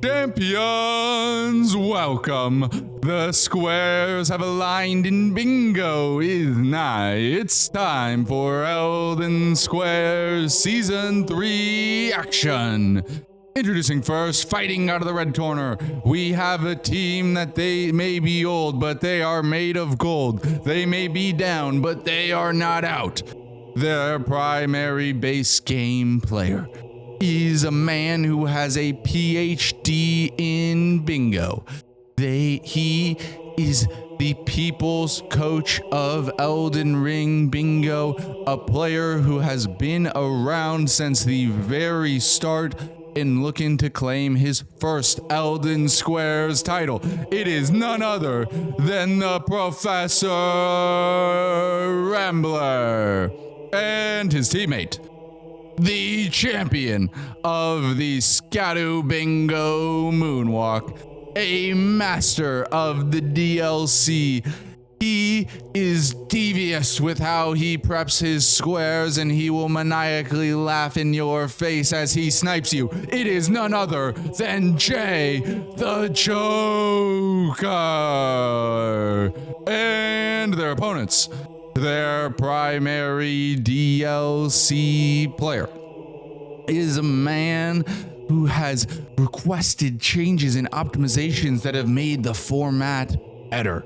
Champions, welcome. The squares have aligned in bingo is nigh. It's time for Elden Squares Season 3 action. Introducing first, fighting out of the red corner, we have a team that they may be old, but they are made of gold. They may be down, but they are not out. Their primary base game player is a man who has a PhD in bingo. He is the people's coach of Elden Ring Bingo, a player who has been around since the very start and looking to claim his first Elden Squares title. It is none other than the Professor Rambler and his teammate, the champion of the Scatoo Bingo Moonwalk, a master of the DLC. He is devious with how he preps his squares, and he will maniacally laugh in your face as he snipes you. It is none other than Jay the Joker. And their opponents, their primary DLC player is a man who has requested changes and optimizations that have made the format better.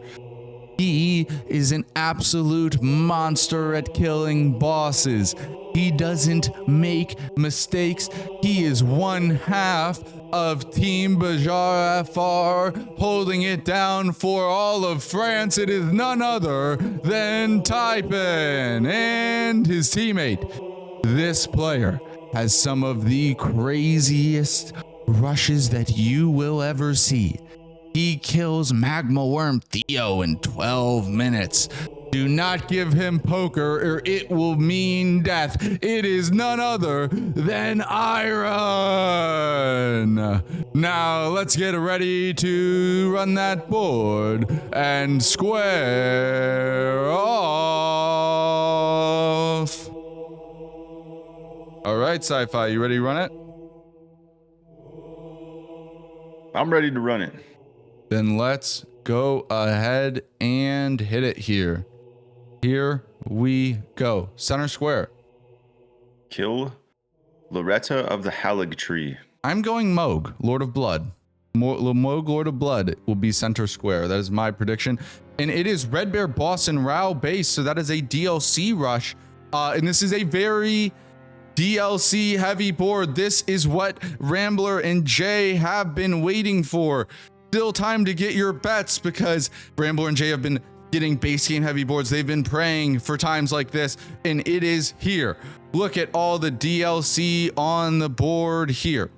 He is an absolute monster at killing bosses. He doesn't make mistakes. He is one half of Team Bagarre FR, holding it down for all of France. It is none other than Typin and his teammate. This player has some of the craziest rushes that you will ever see. He kills Magma Worm Theo in 12 minutes. Do not give him poker or it will mean death. It is none other than Iron. Now let's get ready to run that board and square off. All right, Sci-Fi, you ready to run it? I'm ready to run it. Then let's go ahead and hit it here. Here we go. Center square. Kill Loretta of the Halig Tree. I'm going Moog, Lord of Blood. Moog, Lord of Blood will be center square. That is my prediction. And it is Red Bear Boss and Rao base, so that is a DLC rush. And this is a very DLC heavy board. This is what Rambler and Jay have been waiting for. Still time to get your bets because Rambler and Jay have been getting base game heavy boards. They've been praying for times like this, and it is here. Look at all the DLC on the board here.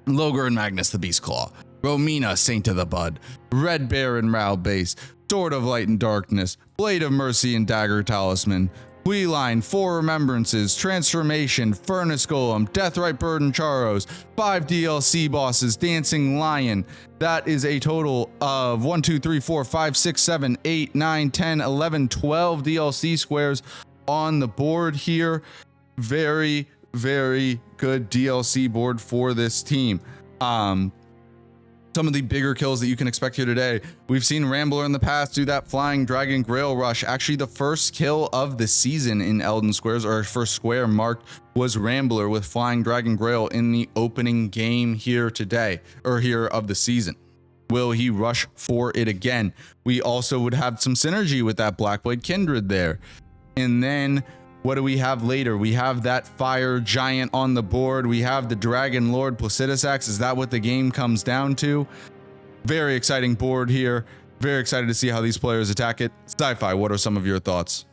Logar and Magnus the Beast Claw, Romina Saint of the Bud, Red Bear and Rao base, Sword of Light and Darkness, Blade of Mercy and Dagger Talisman, Line, 4 Remembrances, Transformation, Furnace Golem, Deathrite Bird and Charos, 5 DLC bosses, Dancing Lion. That is a total of 1, 2, 3, 4, 5, 6, 7, 8, 9, 10, 11, 12 DLC squares on the board here. Very, very good DLC board for this team. Some of the bigger kills that you can expect here today. We've seen Rambler in the past do that Flying Dragon Grail rush. Actually, the first kill of the season in Elden Squares, or first square marked, was Rambler with Flying Dragon Grail in the opening game here today, or here of the season. Will he rush for it again? We also would have some synergy with that Blackblade Kindred there. And then what do we have later? We have that Fire Giant on the board. We have the Dragon Lord Placidus Axe. Is that what the game comes down to? Very exciting board here. Very excited to see how these players attack it. Sci-Fi, what are some of your thoughts?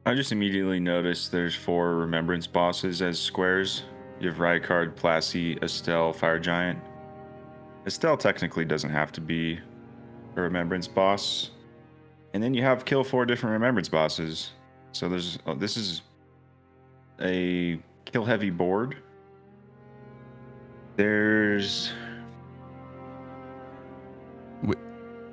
I just immediately noticed there's 4 Remembrance bosses as squares. You have Rykard, Plassey, Estelle, Fire Giant. Estelle technically doesn't have to be a Remembrance boss. And then you have kill 4 different Remembrance bosses. So this is a kill heavy board. There's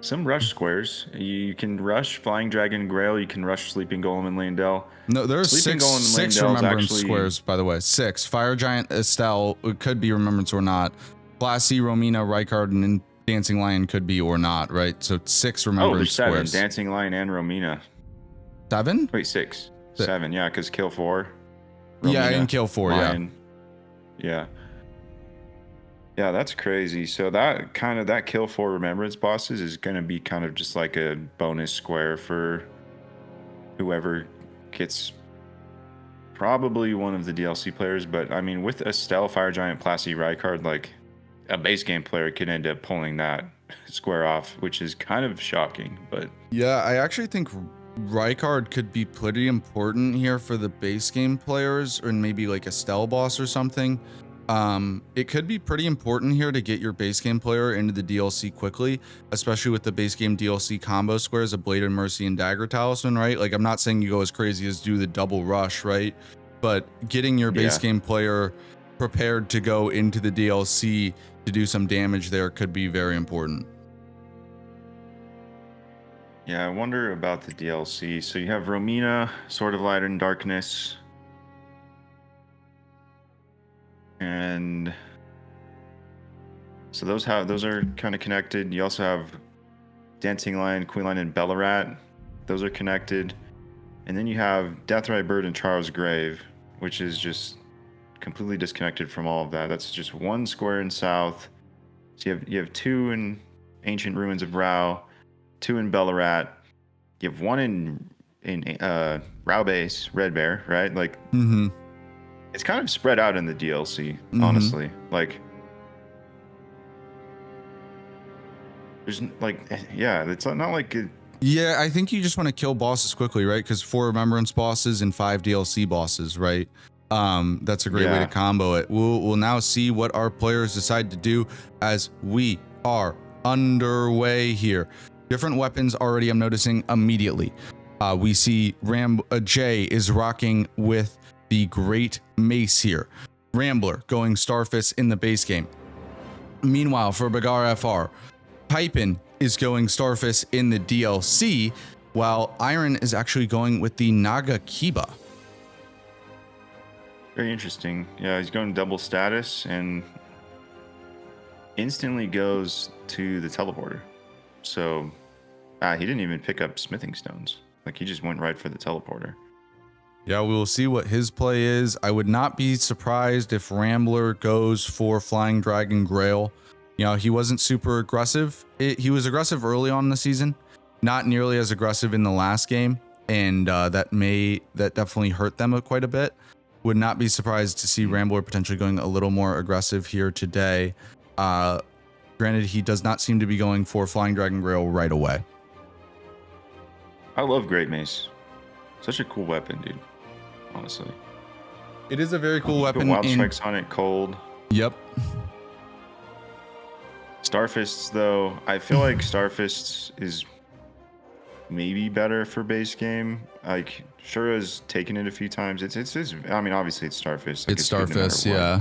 Some rush squares. You can rush Flying Dragon Grail. You can rush Sleeping Golem and Landell. No, there's Sleeping six Golem and six Landell is remembrance actually squares, by the way. 6. Fire Giant, Estelle, it could be remembrance or not. Classy, Romina, Rykard, and then Dancing Lion could be or not, right? So 6 Oh, remembrance there's 7. squares. Dancing Lion and Romina. 7? Wait, 6. 7, yeah, because kill 4. Yeah, Romina, and kill 4, Lion. Yeah. Yeah, that's crazy. So that kill 4 remembrance bosses is gonna be kind of just like a bonus square for whoever gets probably one of the DLC players. But I mean, with Estelle, Fire Giant, Plassey, Rykard, like a base game player could end up pulling that square off, which is kind of shocking. But Yeah, I actually think Rykard could be pretty important here for the base game players, or maybe like a Estelle boss or something. It could be pretty important here to get your base game player into the DLC quickly, especially with the base game DLC combo squares of Blade of Mercy and Dagger Talisman, right? Like, I'm not saying you go as crazy as do the double rush, right? But getting your base game player prepared to go into the DLC to do some damage there could be very important. yeah, I wonder about the DLC. So you have Romina, Sword of Light and Darkness. And so those are kind of connected. You also have Dancing Lion, Queen Lion, and Bellarat. Those are connected. And then you have Deathrite Bird and Charles Grave, which is just completely disconnected from all of that. That's just one square in south. So you have 2 in Ancient Ruins of Rao, 2 in Bellarat. You have 1 in Rao Base, Red Bear, right? Like, it's kind of spread out in the DLC, honestly. Like, there's like, yeah, it's not like it. Yeah, I think you just want to kill bosses quickly, right? Because 4 remembrance bosses and 5 DLC bosses, right? That's a great way to combo it. We'll now see what our players decide to do as we are underway here. Different weapons already, I'm noticing immediately. We see Jay is rocking with the Great Mace here. Rambler going Starfist in the base game. Meanwhile, for Bagarre FR, Pipin is going Starfist in the DLC, while Iron is actually going with the Naga Kiba. Very interesting. Yeah, he's going double status and instantly goes to the teleporter. So he didn't even pick up smithing stones. Like, he just went right for the teleporter. Yeah, we will see what his play is. I would not be surprised if Rambler goes for Flying Dragon Grail. You know, he wasn't super aggressive. He was aggressive early on in the season, not nearly as aggressive in the last game, and that definitely hurt them quite a bit. Would not be surprised to see Rambler potentially going a little more aggressive here today. Granted, he does not seem to be going for Flying Dragon Grail right away. I love Great Mace. Such a cool weapon, dude. Honestly. It is a very cool weapon. Wild Strikes on it cold. Yep. Starfists, though, I feel like Starfists is maybe better for base game. Like, Shura's taken it a few times. It's I mean, obviously it's Starfist. Like, it's Starfist, yeah.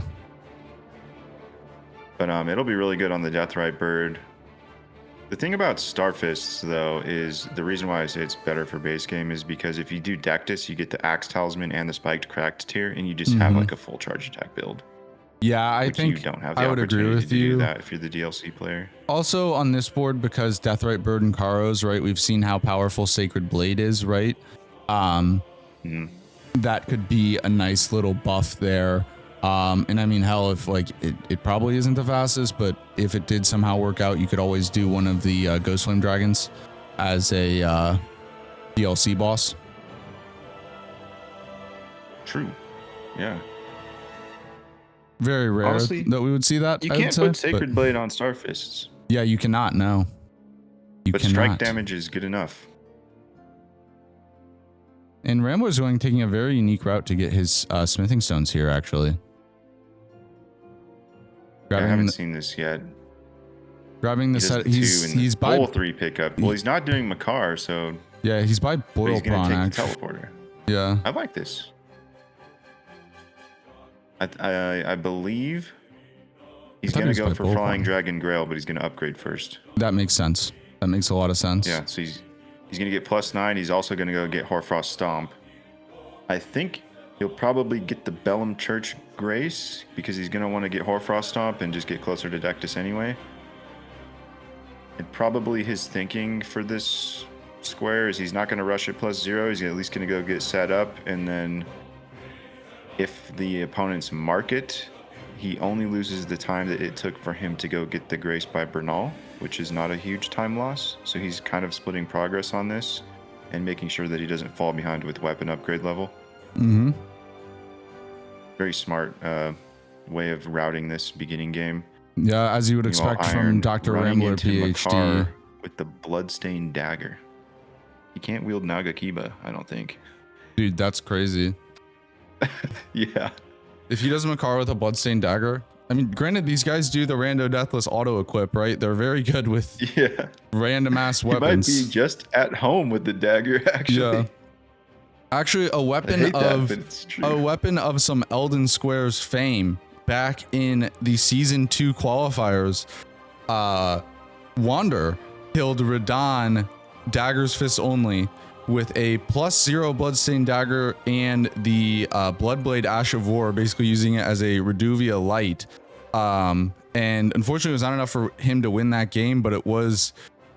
But it'll be really good on the Deathrite Bird. The thing about Starfists, though, is the reason why I say it's better for base game is because if you do Dectus, you get the Axe Talisman and the Spiked Cracked tier, and you just have like a full charge attack build. Yeah, I think you don't have the I would agree with to you. Do that if you're the DLC player. Also on this board, because Deathrite Bird and Karos, right? We've seen how powerful Sacred Blade is, right? That could be a nice little buff there. And I mean, hell, if like it probably isn't the fastest, but if it did somehow work out, you could always do one of the Ghost Flame Dragons as a DLC boss. True. Yeah. Very rare. Honestly, that we would see that. You can't put Sacred Blade on Starfists. Yeah, you cannot. No. But strike damage is good enough. And Rambler's taking a very unique route to get his smithing stones here, actually. I haven't seen this yet. Grabbing the set. He's by Bowl 3 pickup. Well, he's not doing Makar, so yeah, he's by Boil Prawn. He's gonna take the teleporter. Yeah, I like this. I believe he's gonna go for Flying Dragon Grail, but he's gonna upgrade first. That makes sense. That makes a lot of sense. Yeah, so he's going to get +9. He's also going to go get Hoarfrost Stomp. I think he'll probably get the Bellum Church Grace because he's going to want to get Hoarfrost Stomp and just get closer to Dectus anyway. And probably his thinking for this square is he's not going to rush it +0. He's at least going to go get set up, and then if the opponents mark it, he only loses the time that it took for him to go get the Grace by Bernal, which is not a huge time loss. So he's kind of splitting progress on this and making sure that he doesn't fall behind with weapon upgrade level. Mm-hmm. Very smart way of routing this beginning game. Yeah, as you would expect from Dr. Rambler, PhD. With the Bloodstained Dagger. He can't wield Nagakiba, I don't think. Dude, that's crazy. Yeah. If he does Makar with a Bloodstained Dagger, I mean, granted, these guys do the Rando Deathless auto equip, right? They're very good with random ass weapons. He might be just at home with the dagger, actually. Yeah. Actually, a weapon of some Elden Squares fame back in the season 2 qualifiers. Wander killed Radahn Dagger's Fist only with a +0 Bloodstained Dagger and the Bloodblade Ash of War, basically using it as a Reduvia Light. And unfortunately, it was not enough for him to win that game, but it was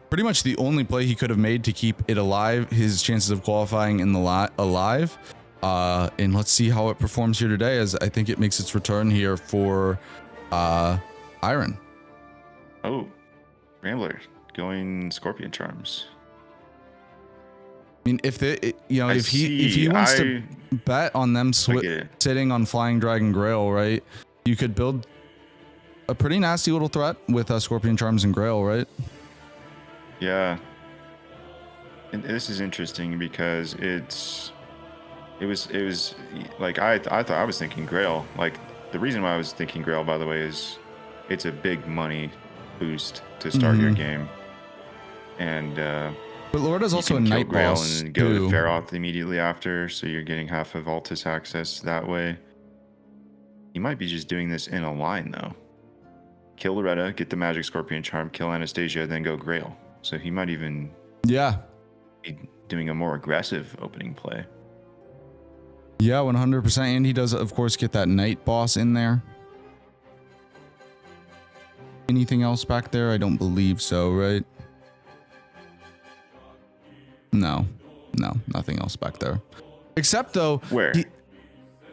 pretty much the only play he could have made to keep it alive, his chances of qualifying in the alive. And let's see how it performs here today, as I think it makes its return here for Iron. Oh, Rambler going Scorpion Charms. I mean, if he wants to bet on them sitting on Flying Dragon Grail, right? You could build a pretty nasty little threat with Scorpion Charms and Grail, right? Yeah. And this is interesting because it was like I thought I was thinking Grail. Like, the reason why I was thinking Grail, by the way, is it's a big money boost to start your game. And but Lord is also a night boss and go to Feroth immediately after, so you're getting half of Altus access that way. You might be just doing this in a line though. Kill Loretta, get the Magic Scorpion Charm, kill Anastasia, then go Grail. So he might even be doing a more aggressive opening play. Yeah, 100%. And he does, of course, get that night boss in there. Anything else back there? I don't believe so, right? No, nothing else back there. Except though, where?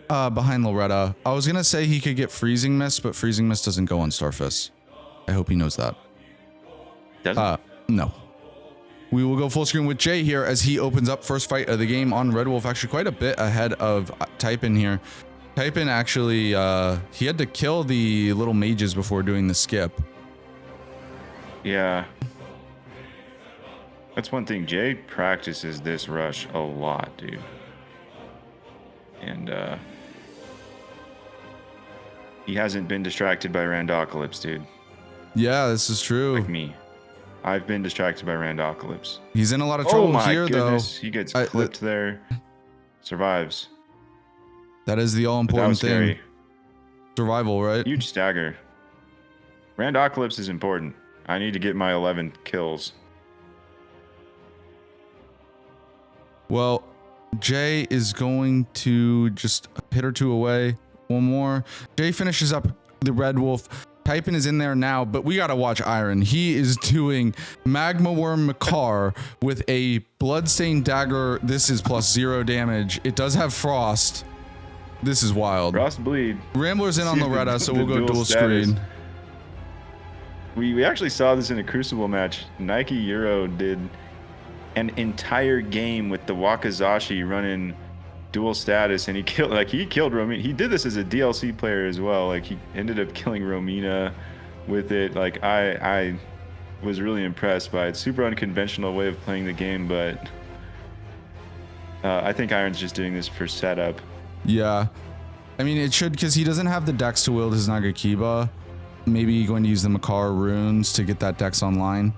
Behind Loretta. I was gonna say he could get Freezing Mist, but Freezing Mist doesn't go on Starfist. I hope he knows that. Doesn't? No. We will go full screen with Jay here as he opens up first fight of the game on Red Wolf, actually quite a bit ahead of Typin here. Typin actually, he had to kill the little mages before doing the skip. Yeah. That's one thing. Jay practices this rush a lot, dude. And he hasn't been distracted by Randocalypse, dude. Yeah, this is true. Like me. I've been distracted by Randocalypse. He's in a lot of trouble here, goodness. Though. He gets clipped there. Survives. That is the all-important thing. Scary. Survival, right? Huge stagger. Randocalypse is important. I need to get my 11 kills. Well, Jay is going to just a hit or two away. One more. Jay finishes up the Red Wolf. Typin is in there now, but we got to watch Iron. He is doing Magma Worm Makar with a Bloodstained Dagger. This is +0 damage. It does have Frost. This is wild. Frost Bleed. Rambler's in on Loretta, so we'll go dual screen. We actually saw this in a Crucible match. Nike Euro did an entire game with the Wakazashi running dual status, and he killed Romina. He did this as a DLC player as well. Like, he ended up killing Romina with it. Like, I was really impressed by it. Super unconventional way of playing the game, but I think Iron's just doing this for setup. Yeah, I mean, it should, because he doesn't have the dex to wield his Nagakiba. Maybe going to use the Makar runes to get that dex online.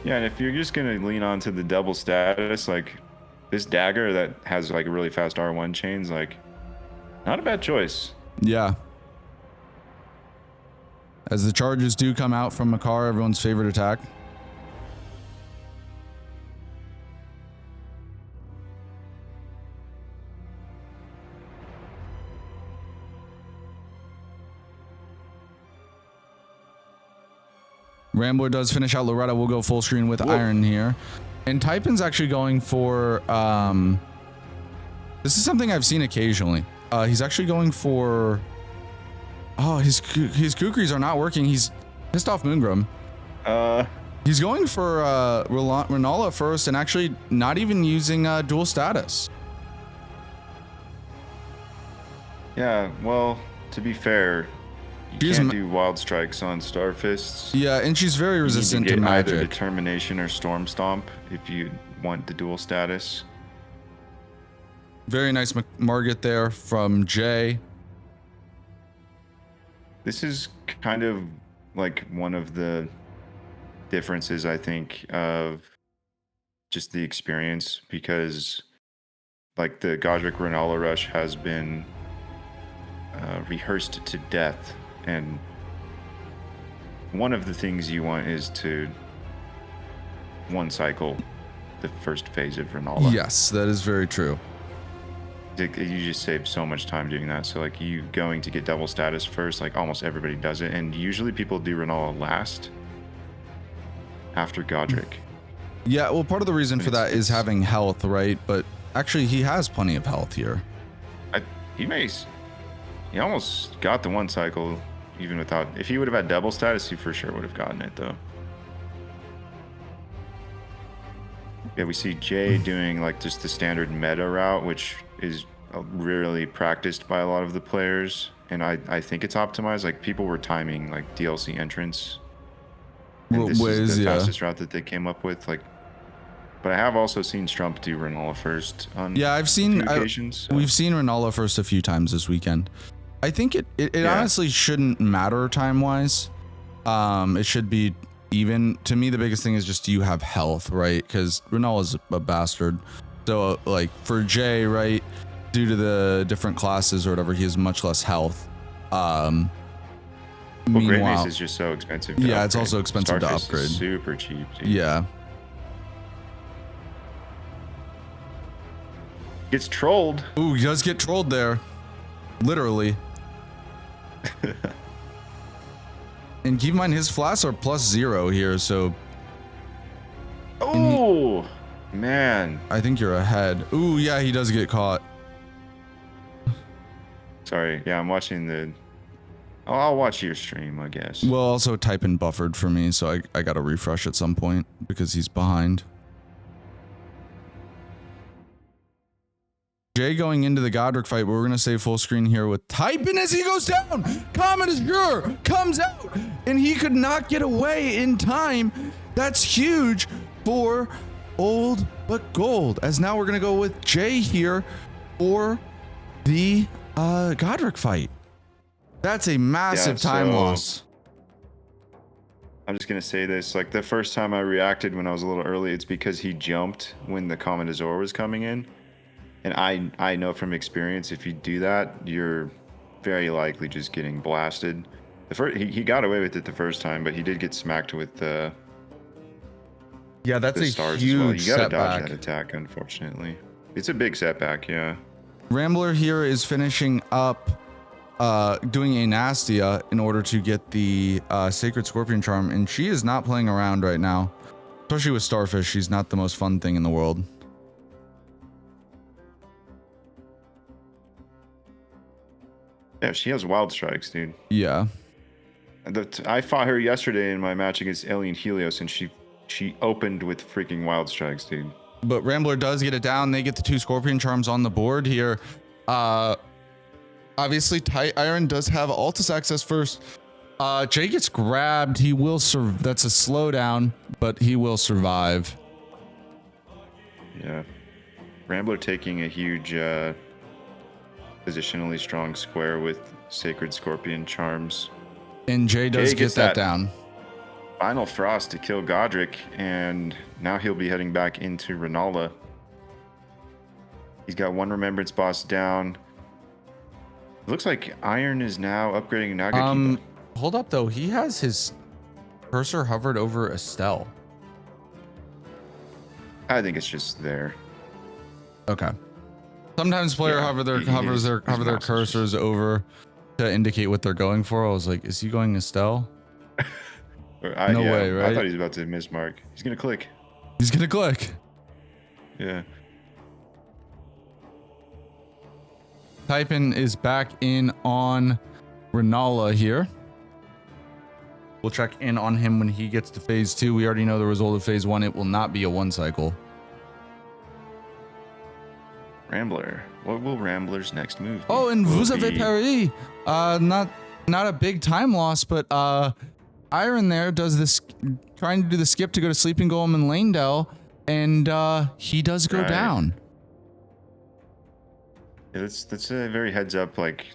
Yeah, and if you're just going to lean on to the double status, like this dagger that has like really fast R1 chains, like, not a bad choice. Yeah. As the charges do come out from Makar, everyone's favorite attack. Rambler does finish out Loretta. We'll go full screen with Iron here. And Typen's actually going for, this is something I've seen occasionally. He's actually going for, oh, his Kukris are not working. He's pissed off Moongram. He's going for Renala first and actually not even using dual status. Yeah, well, to be fair, you can't do wild strikes on Starfists. Yeah, and she's very resistant to magic. Either Determination or Storm Stomp if you want the dual status. Very nice Margit there from Jay. This is kind of like one of the differences, I think, of just the experience, because like the Godric Renala rush has been rehearsed to death, and one of the things you want is to one cycle the first phase of Renala. Yes, that is very true. You just save so much time doing that. So like you going to get double status first, like almost everybody does it, and usually people do Renala last after Godric. Yeah, well, part of the reason for that is having health, right? But actually he has plenty of health here. He almost got the one cycle even without, if he would have had double status, he for sure would have gotten it though. Yeah, we see Jay doing like just the standard meta route, which is rarely practiced by a lot of the players, and I think it's optimized. Like people were timing like DLC entrance, and this is the fastest route that they came up with. Like, but I have also seen Strump do Renala first on I've seen occasions. We've seen Renala first a few times this weekend. I think it honestly shouldn't matter time wise. It should be even. To me, the biggest thing is just, do you have health, right? Because Renala's a bastard. So like for Jay, right, due to the different classes or whatever, he has much less health. Well, Great Mace is just so expensive to upgrade. It's also expensive to upgrade. Is super cheap, dude. Yeah. Gets trolled. Ooh, he does get trolled there. Literally. And keep in mind, his flasks are +0 here, so. Oh, man. I think you're ahead. Ooh, yeah, he does get caught. Sorry. Yeah, I'm watching the. I'll watch your stream, I guess. Well, also Typen buffered for me, so I got to refresh at some point because he's behind. Jay going into the Godric fight, but we're going to stay full screen here with Typen as he goes down. Comet is sure comes out, and he could not get away in time. That's huge for Old But Gold, as now we're going to go with Jay here for the Godric fight. That's a massive time loss. I'm just going to say this. Like, the first time I reacted when I was a little early, it's because he jumped when the Comet Azor was coming in. And I know from experience, if you do that, you're very likely just getting blasted. He got away with it the first time, but he did get smacked with the that's a stars huge as well. You gotta setback. dodge that attack, unfortunately. It's a big setback, yeah. Rambler here is finishing up doing a Nastia in order to get the Sacred Scorpion Charm, and she is not playing around right now. Especially with Starfish, she's not the most fun thing in the world. Yeah, she has wild strikes, dude. Yeah. I fought her yesterday in my match against Alien Helios, and she opened with freaking wild strikes, dude. But Rambler does get it down. They get the 2 Scorpion Charms on the board here. Obviously, Iron does have Altus access first. Jay gets grabbed. He will survive. That's a slowdown, but he will survive. Yeah. Rambler taking a huge positionally strong square with Sacred Scorpion Charms. And Jay does get that down. Final Frost to kill Godric, and now he'll be heading back into Renala. He's got 1 Remembrance boss down. It looks like Iron is now upgrading Nagakiba. Hold up though, he has his cursor hovered over Estelle. I think it's just there. Okay. Sometimes player hover their cursors over to indicate what they're going for. I was like, is he going Estelle? No yeah, way, I thought right? he was about to miss mark. He's gonna click. He's gonna click. Yeah. Typin is back in on Renala here. We'll check in on him when he gets to phase 2. We already know the result of phase 1. It will not be a 1 cycle. Rambler. What will Rambler's next move be? Oh, and Will vous it avez be- Paris. Not a big time loss, but Iron there does this, trying to do the skip to go to Sleeping Golem and Lanedell, and he does go Right. down. Yeah, that's a very heads up, like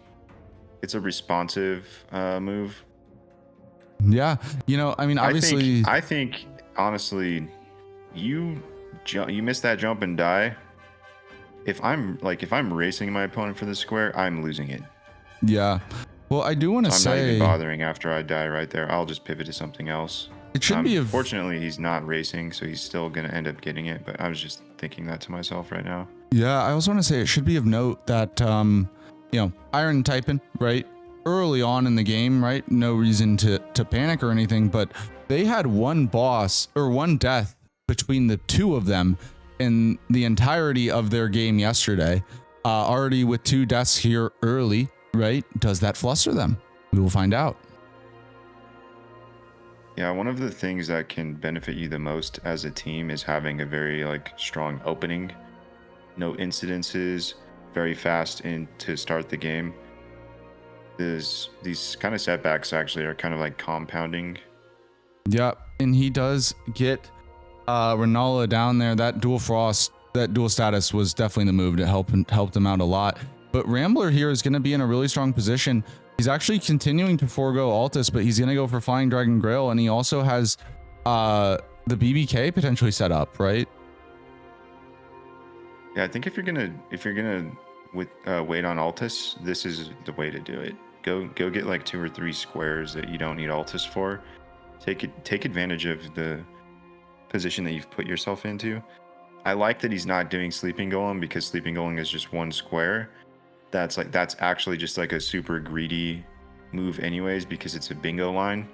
it's a responsive move. Yeah, you know, I mean, obviously, I think honestly, you miss that jump and die. If I'm racing my opponent for the square, I'm losing it. yeah. Well, I do want to So I'm not say even bothering after I die right there. I'll just pivot to something else. it should be a Fortunately, he's not racing, so he's still gonna end up getting it. But I was just thinking that to myself right now. Yeah, I also want to say it should be of note that, you know, Iron Typin, right? Early on in the game, right? No reason to panic or anything, but they had one boss or one death between the two of them in the entirety of their game yesterday. Already with 2 deaths here early, right? Does that fluster them? We will find out. Yeah, one of the things that can benefit you the most as a team is having a very strong opening. No incidences, very fast in to start the game. These kind of setbacks actually are kind of like compounding. Yep, and he does get Renala down there. That dual frost, that dual status was definitely the move to helped him out a lot. But Rambler here is going to be in a really strong position. He's actually continuing to forego Altus, but he's going to go for Flying Dragon Grail, and he also has the BBK potentially set up, right? Yeah, I think if you're gonna wait on Altus, this is the way to do it. Go get like 2 or 3 squares that you don't need Altus for. Take advantage of the position that you've put yourself into. I like that he's not doing Sleeping Golem, because Sleeping Golem is just 1 square. That's actually just like a super greedy move anyways, because it's a bingo line.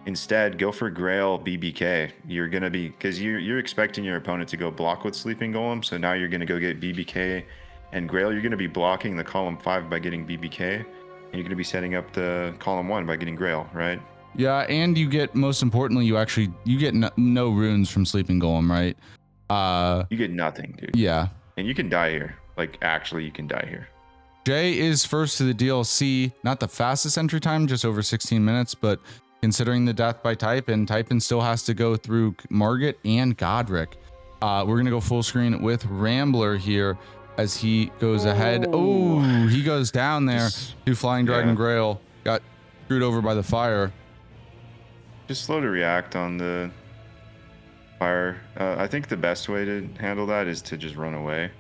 Instead, go for Grail BBK. You're gonna be, because you're expecting your opponent to go block with Sleeping Golem, so now you're gonna go get BBK and Grail. You're gonna be blocking the column 5 by getting BBK, and you're gonna be setting up the column 1 by getting Grail, right? Yeah, and you get, most importantly, you get no runes from Sleeping Golem, right? You get nothing, dude. Yeah. And you can die here. Actually, you can die here. Jay is first to the DLC. Not the fastest entry time, just over 16 minutes, but considering the death by Typin still has to go through Margit and Godric. We're going to go full screen with Rambler here as he goes ahead. Oh, he goes down there to Flying Dragon Grail. Got screwed over by the fire. Just slow to react on the fire. I think the best way to handle that is to just run away.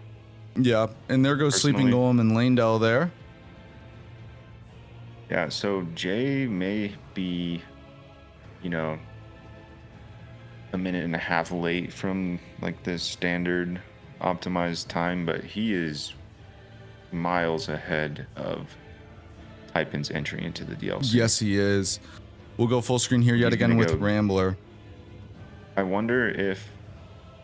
Yeah, and there goes Sleeping Golem and Lanedell there. Yeah, so Jay may be, a minute and a half late from the standard optimized time, but he is miles ahead of Typin's entry into the DLC. Yes, he is. We'll go full screen here yet again with Rambler. I wonder if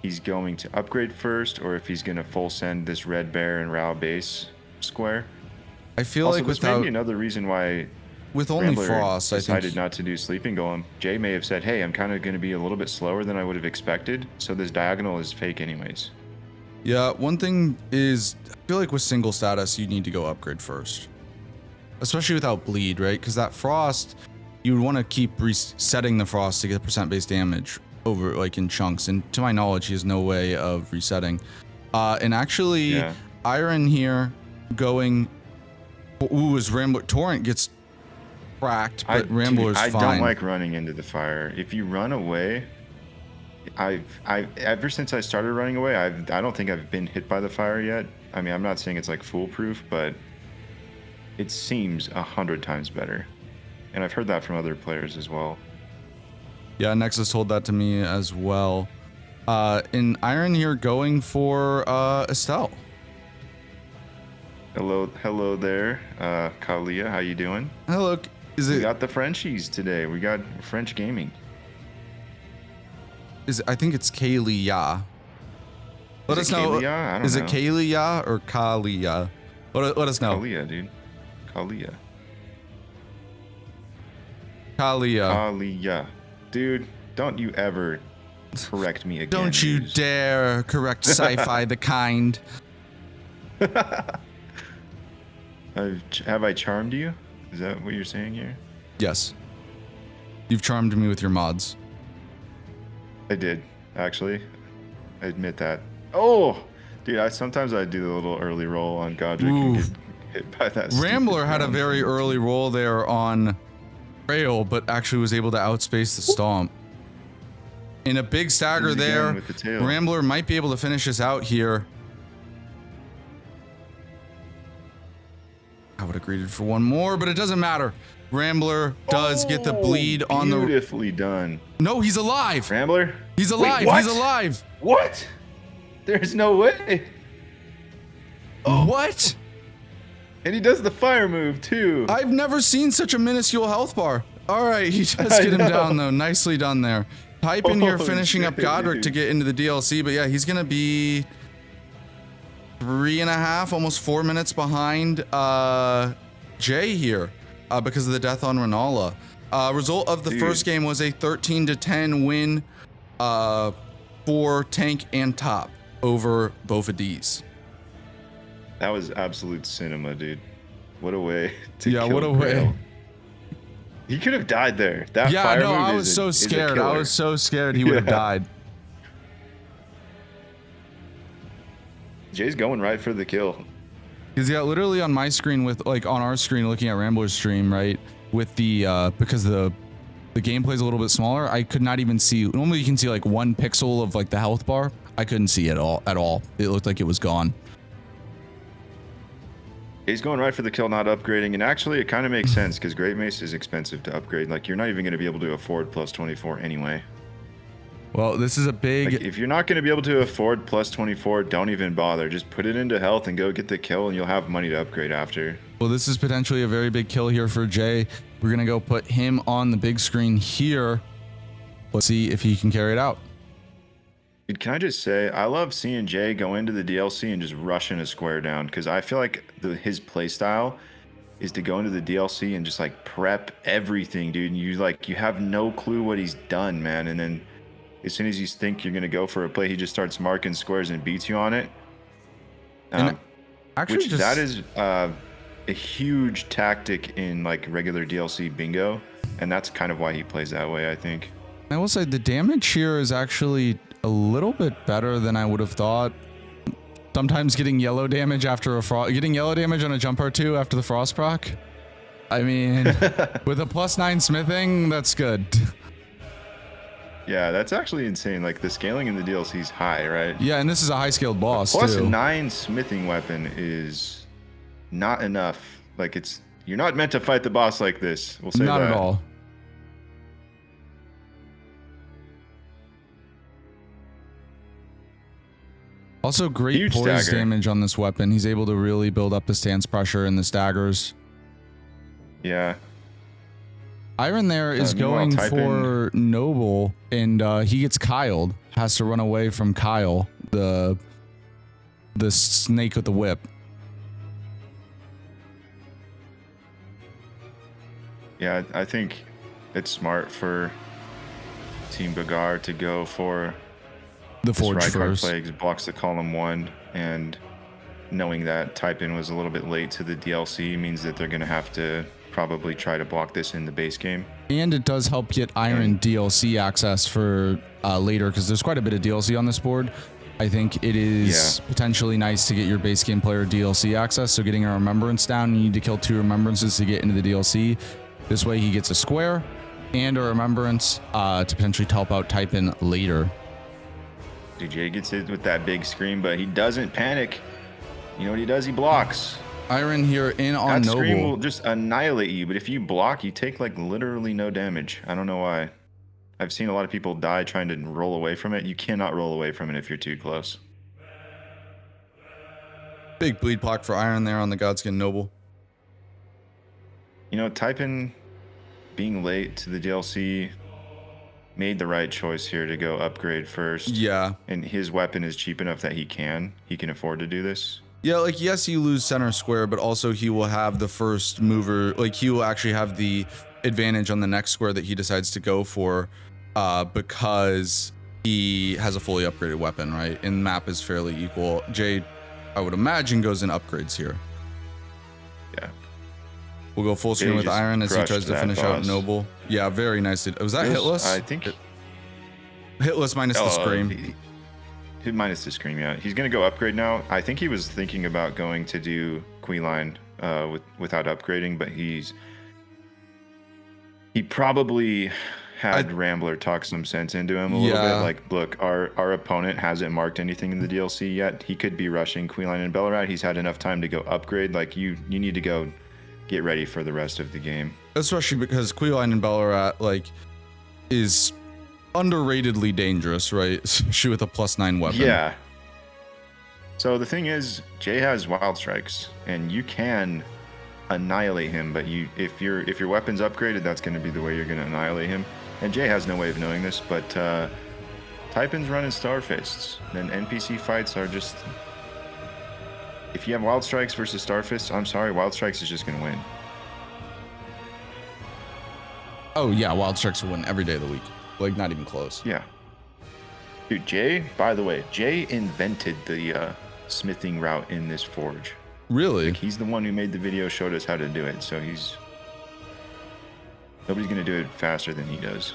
he's going to upgrade first, or if he's going to full send this Red Bear and Rao base square. I feel also, like this may be another reason why with only Rambler Frost, decided not to do Sleeping Golem. Jay may have said, hey, I'm kind of going to be a little bit slower than I would have expected, so this diagonal is fake anyways. Yeah, one thing is, I feel like with single status, you need to go upgrade first. Especially without bleed, right? Because that Frost, you would want to keep resetting the Frost to get percent base damage over in chunks. And to my knowledge, he has no way of resetting. And actually, Iron here going, as Rambler, Torrent gets cracked, but Rambler's fine. I don't like running into the fire. If you run away, I've ever since I started running away, I don't think I've been hit by the fire yet. I mean, I'm not saying it's foolproof, but it seems 100 times better. And I've heard that from other players as well. Yeah, Nexus told that to me as well. In Iron here going for Estelle. Hello there, Kalia. How you doing? Hello. Is We it? got the Frenchies today. We got French gaming. I think it's Kalia. Let us know. Kalia? I don't Is know. it Kalia or Kalia? Let us know. Kalia, dude. Kalia. Kalia. Kalia. Dude, don't you ever correct me again. Don't you News. dare correct sci-fi the kind. Have I charmed you? Is that what you're saying here? Yes. You've charmed me with your mods. I did, actually. I admit that. Oh, dude, sometimes I do the little early roll on Godric and get hit by that. Rambler had a very early roll there on Trail, but actually was able to outspace the Stomp. In a big stagger there, with the tail. Rambler might be able to finish this out here. I would have greeted for one more, but it doesn't matter. Rambler does get the bleed on the... Beautifully done. No, he's alive. Rambler? He's alive. Wait, what? He's alive. What? There's no way. Oh. What? And he does the fire move too. I've never seen such a minuscule health bar. All right, he does get him down though. Nicely done there. Type in here finishing up Godric to get into the DLC, but yeah, he's gonna be 3.5, almost 4 minutes behind Jay here because of the death on Renala. Result of the first game was a 13-10 win for tank and top over both of these. That was absolute cinema, dude. What a way to kill what a way. Grail. He could have died there. That Yeah, fire no, move I was so scared. I was so scared he would have died. Jay's going right for the kill. Because yeah, literally on my screen with on our screen looking at Rambler's stream, right? With the because the gameplay is a little bit smaller, I could not even see. Normally you can see like 1 pixel of like the health bar. I couldn't see it at all. It looked like it was gone. He's going right for the kill, not upgrading, and actually it kind of makes sense because Great Mace is expensive to upgrade. Like you're not even going to be able to afford plus 24 anyway. Well, this is a big... Like, if you're not going to be able to afford plus 24, don't even bother. Just put it into health and go get the kill and you'll have money to upgrade after. Well, this is potentially a very big kill here for Jay. We're going to go put him on the big screen here. Let's see if he can carry it out. Dude, can I just say, I love seeing Jay go into the DLC and just rushing a square down because I feel like his playstyle is to go into the DLC and just like prep everything, dude. And you have no clue what he's done, man. And then as soon as you think you're gonna go for a play, he just starts marking squares and beats you on it. Actually, that is a huge tactic in like regular DLC bingo, and that's kind of why he plays that way, I think. I will say the damage here is actually a little bit better than I would have thought. Sometimes getting yellow damage after getting yellow damage on a jump R2 after the frost proc. I mean, with a +9 smithing, that's good. Yeah, that's actually insane. Like the scaling in the DLC is high, right? Yeah, and this is a high scaled boss too. +9 smithing weapon is not enough. Like you're not meant to fight the boss like this. We'll say not that. At all. Also, great Huge poise stagger. damage on this weapon. He's able to really build up the stance pressure and the staggers. Yeah. Iron there is going for Noble, and he gets Kyled. Has to run away from Kyle, the snake with the whip. Yeah, I think it's smart for Team Bagarre to go for the Forge first. Plagues blocks the column 1, and knowing that type-in was a little bit late to the DLC means that they're going to have to probably try to block this in the base game. And it does help get Iron DLC access for later, because there's quite a bit of DLC on this board. I think it is potentially nice to get your base game player DLC access. So getting a Remembrance down, you need to kill 2 Remembrances to get into the DLC. This way he gets a square and a Remembrance to potentially help out type-in later. DJ gets hit with that big scream, but he doesn't panic. You know what he does? He blocks. Iron here in on that Noble. Scream will just annihilate you, but if you block, you take like literally no damage. I don't know why. I've seen a lot of people die trying to roll away from it. You cannot roll away from it if you're too close. Big bleed block for Iron there on the Godskin Noble. You know, type-in being late to the DLC, made the right choice here to go upgrade first. Yeah. And his weapon is cheap enough that he can afford to do this. Yeah, like, yes, you lose center square, but also he will have the first mover. Like, he will actually have the advantage on the next square that he decides to go for, because he has a fully upgraded weapon, right? And map is fairly equal. Jay, I would imagine, goes in upgrades here. Yeah. We'll go full screen with Iron as he tries to finish out Noble. Yeah, very nicely. Was that hitless? I think hitless minus the scream. Minus the scream, yeah. He's gonna go upgrade now. I think he was thinking about going to do Queenline without upgrading, but he probably had Rambler talk some sense into him a little bit. Like, look, our opponent hasn't marked anything in the DLC yet. He could be rushing Queenline and Ballarat. He's had enough time to go upgrade. Like, you need to go get ready for the rest of the game. Especially because Queenline and Ballarat, like, is underratedly dangerous, right? Shoot with a +9 weapon. Yeah. So the thing is, Jay has wild strikes, and you can annihilate him. But if your weapon's upgraded, that's going to be the way you're going to annihilate him. And Jay has no way of knowing this, but Typhon's running Star Fists. Then NPC fights are just, if you have wild strikes versus Star Fists, I'm sorry, wild strikes is just going to win. Oh yeah, wild strikes will win every day of the week. Like, not even close. Yeah. Dude, Jay, by the way, Jay invented the smithing route in this forge. Really? Like, he's the one who made the video, showed us how to do it. So nobody's going to do it faster than he does.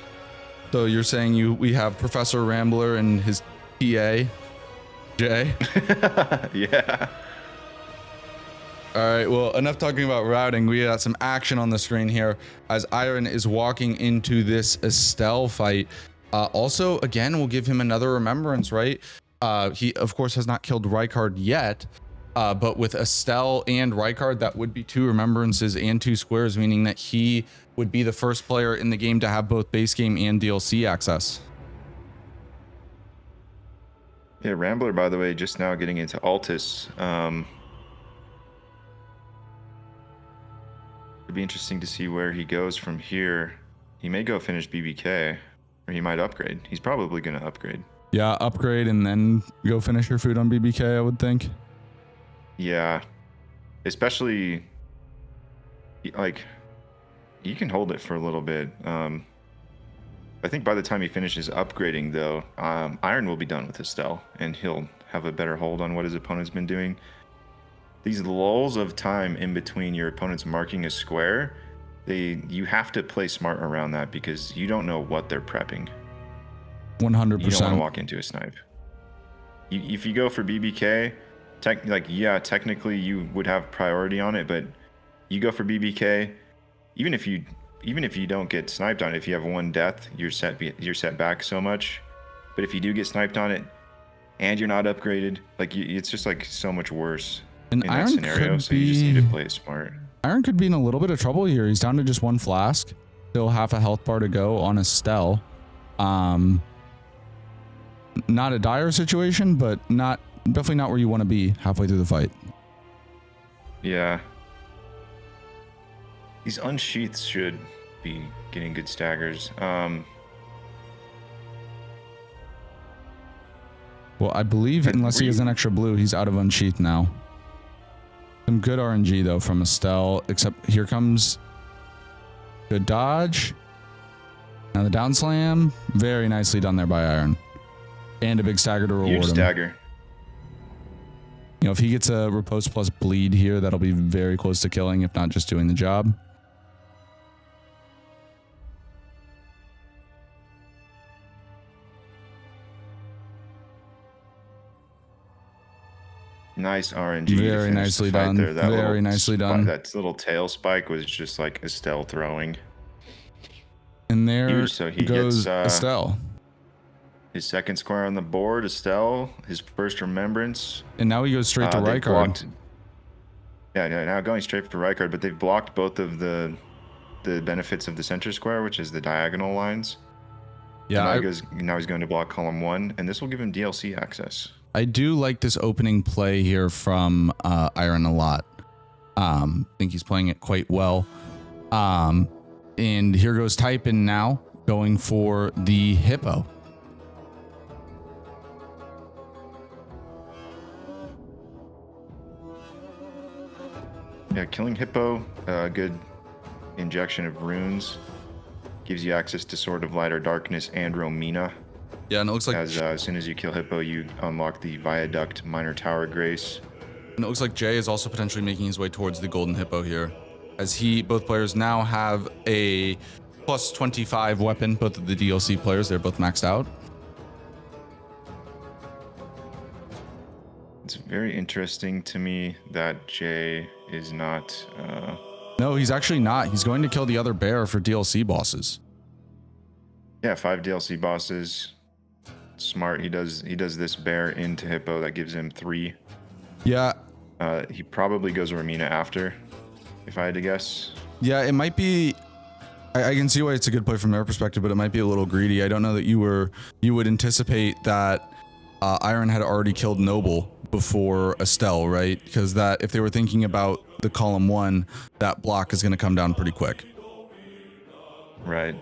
So you're saying we have Professor Rambler and his PA, Jay? Yeah. All right, well, enough talking about routing. We got some action on the screen here as Iron is walking into this Estelle fight. Also, again, we'll give him another remembrance, right? He, of course, has not killed Rykard yet, but with Estelle and Rykard, that would be 2 remembrances and 2 squares, meaning that he would be the first player in the game to have both base game and DLC access. Yeah, Rambler, by the way, just now getting into Altus. It'd be interesting to see where he goes from here. He may go finish BBK, or he might upgrade. He's probably going to upgrade. Yeah, upgrade and then go finish your food on BBK, I would think. Yeah, especially, like, you can hold it for a little bit. I think by the time he finishes upgrading, though, Iron will be done with Estelle, and he'll have a better hold on what his opponent's been doing. These lulls of time in between your opponent's marking a square, you have to play smart around that because you don't know what they're prepping. 100%. You don't want to walk into a snipe. If you go for BBK, technically you would have priority on it, but you go for BBK, even if you don't get sniped on it, if you have 1 death, you're set back so much. But if you do get sniped on it and you're not upgraded, like, it's just like so much worse. And in Iron that scenario, so you just need to play it smart. Iron could be in a little bit of trouble here. He's down to just 1 flask, still half a health bar to go on Estelle. Not a dire situation, but definitely not where you want to be halfway through the fight. Yeah. These unsheaths should be getting good staggers. Well, I believe unless he has an extra blue, he's out of unsheath now. Some good RNG though from Estelle, except here comes good dodge. Now the down slam, very nicely done there by Iron. And a big stagger to reward him. Huge stagger. You know, if he gets a riposte plus bleed here, that'll be very close to killing, if not just doing the job. Nice RNG. Very nicely done. Very nicely done. That little tail spike was just like Estelle throwing. And there he goes gets, Estelle. His second square on the board, Estelle. His first remembrance. And now he goes straight to Rykard. Yeah, now going straight for Rykard, but they've blocked both of the benefits of the center square, which is the diagonal lines. Yeah. Now he's going to block column 1, and this will give him DLC access. I do like this opening play here from Iron a lot. I think he's playing it quite well. And And here goes Typin now going for the hippo. Yeah, killing hippo, good injection of runes. Gives you access to Sword of Light or Darkness and Romina. Yeah, and it looks like as soon as you kill hippo, you unlock the Viaduct Minor Tower Grace. And it looks like Jay is also potentially making his way towards the golden hippo here, as both players now have a plus 25 weapon. Both of the DLC players, they're both maxed out. It's very interesting to me that Jay is not. No, he's actually not. He's going to kill the other bear for DLC bosses. Yeah, 5 DLC bosses. Smart. He does this bear into hippo that gives him 3. Yeah. He probably goes Romina after, if I had to guess. Yeah, it might be. I can see why it's a good play from their perspective, but it might be a little greedy. I don't know that you would anticipate that Iron had already killed Noble before Estelle, right? Because that if they were thinking about the column 1, that block is going to come down pretty quick. Right.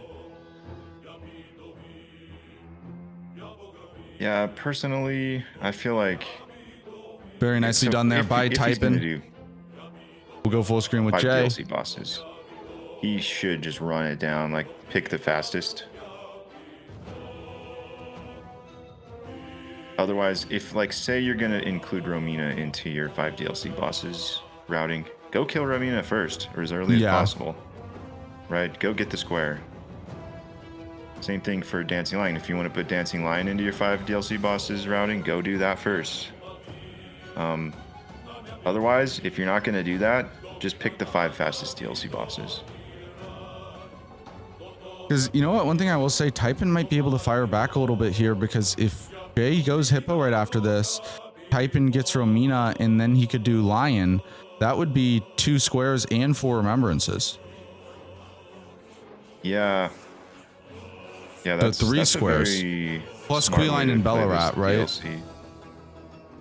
Yeah, personally, I feel like very nicely done there by Typin. We'll go full screen with 5 Jay. DLC bosses. He should just run it down, like pick the fastest. Otherwise, if like say you're gonna include Romina into your 5 DLC bosses routing, go kill Romina first or as early as possible. Right? Go get the square. Same thing for Dancing Lion. If you want to put Dancing Lion into your 5 DLC bosses routing, go do that first. Otherwise, if you're not going to do that, just pick the 5 fastest DLC bosses. Because you know what? One thing I will say, Typin might be able to fire back a little bit here, because if Jay goes hippo right after this, Typin gets Romina, and then he could do Lion. That would be 2 squares and 4 remembrances. Yeah. Yeah, that's 3 squares. Plus Queeline and Bellarat, right? DLC.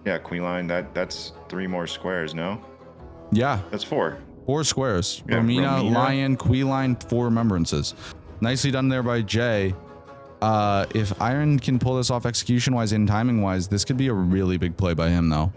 Yeah, Queeline, that's 3 more squares, no? Yeah. That's 4. 4 squares. Yeah, Romina, Lion, Queeline, 4 remembrances. Nicely done there by Jay. If Iron can pull this off execution-wise and timing-wise, this could be a really big play by him, though.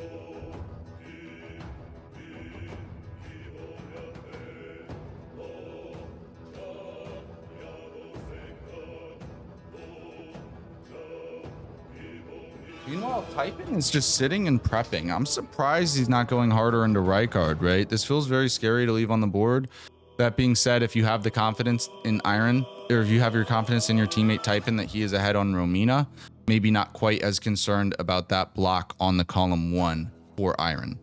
Meanwhile, Typin is just sitting and prepping. I'm surprised he's not going harder into Rykard, right? This feels very scary to leave on the board. That being said, if you have the confidence in Iron, or if you have your confidence in your teammate Typin that he is ahead on Romina, maybe not quite as concerned about that block on the column 1 for Iron.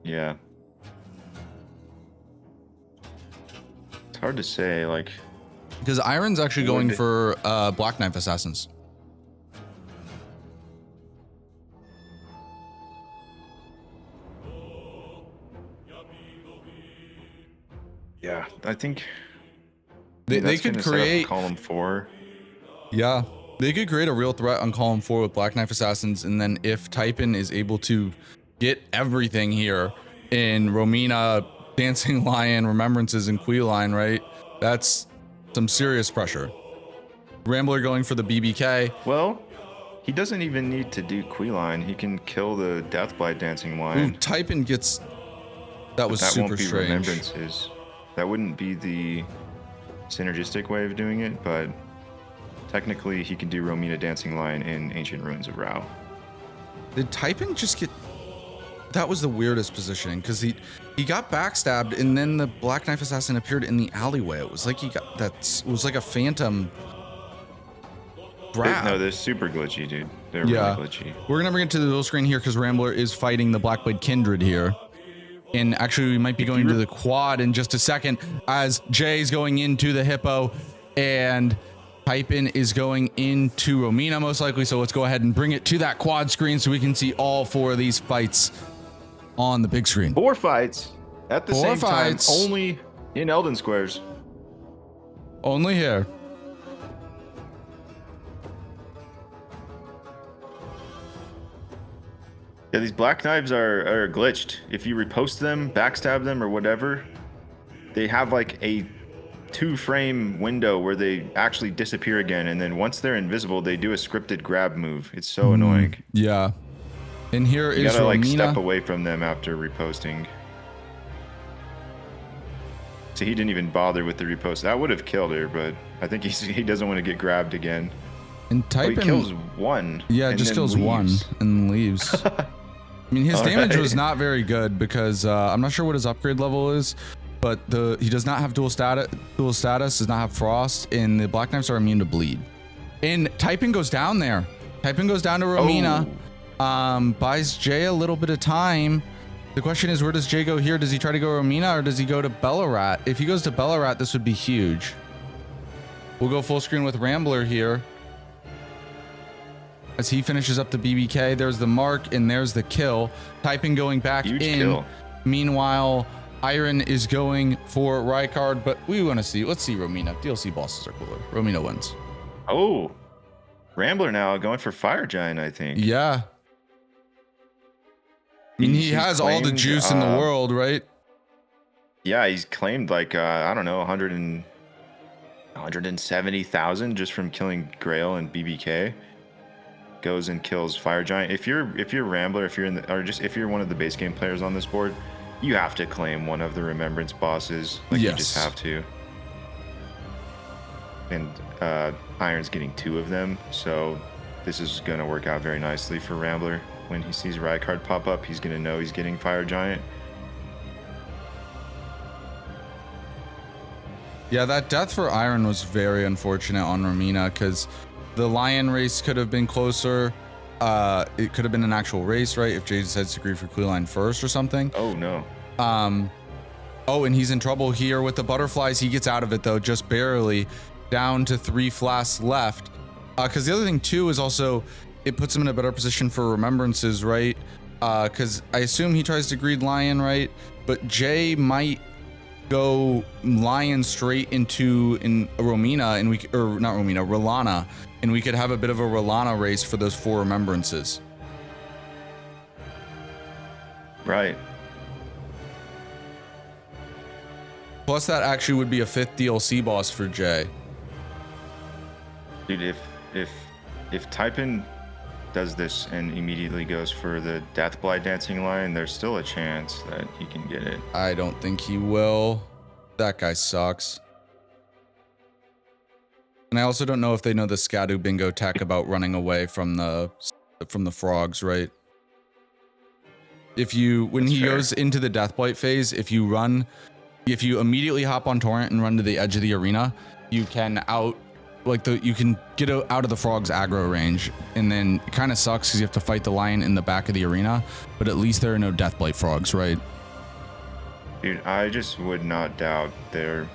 Yeah. It's hard to say, like... Because Iron's actually going for Black Knife Assassins. Yeah, I think they could create column 4. Yeah, they could create a real threat on column 4 with Black Knife Assassins, and then if Typin is able to get everything here in Romina, Dancing Lion, Remembrances, and Queeline, right? That's some serious pressure. Rambler going for the BBK. Well, he doesn't even need to do Queeline. He can kill the Deathblight Dancing Lion. Ooh, Typin gets... That was super won't be strange. Remembrances. That wouldn't be the synergistic way of doing it, but technically he can do Romina, Dancing Lion, and Ancient Ruins of Rao. Did Typin just get... That was the weirdest positioning, because he got backstabbed, and then the Black Knife Assassin appeared in the alleyway. It was like he got... It was like a phantom grab. No, they're super glitchy, dude. They're really glitchy. We're going to bring it to the little screen here, because Rambler is fighting the Blackblade Kindred here. And actually, we might be going to the quad in just a second, as Jay's going into the hippo and Typin is going into Romina most likely. So let's go ahead and bring it to that quad screen so we can see all 4 of these fights on the big screen. 4 fights at the same time, only in Elden squares. Only here. Yeah, these black knives are glitched. If you repost them, backstab them, or whatever, they have like a 2-frame window where they actually disappear again, and then once they're invisible, they do a scripted grab move. It's so annoying. Yeah. And here You is gotta like Romina. step away from them after reposting. So he didn't even bother with the repost. That would have killed her, but I think he doesn't want to get grabbed again. And He kills one. Yeah, just kills one and leaves. I mean, his damage was not very good because I'm not sure what his upgrade level is, but he does not have dual status, does not have frost, and the Black Knives are immune to bleed. And typing goes down there. Typing goes down to Romina. Buys Jay a little bit of time. The question is, where does Jay go here? Does he try to go Romina or does he go to Ballarat? If he goes to Ballarat, this would be huge. We'll go full screen with Rambler here. As he finishes up the BBK, there's the mark and there's the kill. Typing going back Huge in. Kill. Meanwhile, Iron is going for Rykard, but we want to see. Let's see Romina. DLC bosses are cooler. Romina wins. Oh, Rambler now going for Fire Giant, I think. Yeah. I mean, he has all the juice in the world, right? Yeah, he's claimed like, I don't know, 170,000 just from killing Grail and BBK. Goes and kills Fire Giant. If you're Rambler, if you're if you're one of the base game players on this board, you have to claim one of the Remembrance bosses. Like, you just have to. And Iron's getting 2 of them, so this is going to work out very nicely for Rambler. When he sees Rykard pop up, he's going to know he's getting Fire Giant. Yeah, that death for Iron was very unfortunate on Romina because the Lion race could have been closer. It could have been an actual race, right? If Jay decides to agree for Queeline first or something. Oh, no. Oh, and he's in trouble here with the butterflies. He gets out of it, though, just barely. Down to 3 flasks left. Because the other thing, too, is also it puts him in a better position for remembrances, right? Because I assume he tries to greed Lion, right? But Jay might go Lion straight into Romina, and not Romina, Rolana, and we could have a bit of a Rolana race for those 4 remembrances. Right. Plus, that actually would be a 5th DLC boss for Jay. Dude, if Typin does this and immediately goes for the Deathblight Dancing Lion, there's still a chance that he can get it. I don't think he will. That guy sucks. And I also don't know if they know the Scadu Bingo tech about running away from the frogs, right? When he goes into the Deathblight phase, if you immediately hop on Torrent and run to the edge of the arena, you can you can get out of the frog's aggro range, and then it kind of sucks because you have to fight the lion in the back of the arena, but at least there are no Deathblight frogs, right? Dude, I just would not doubt their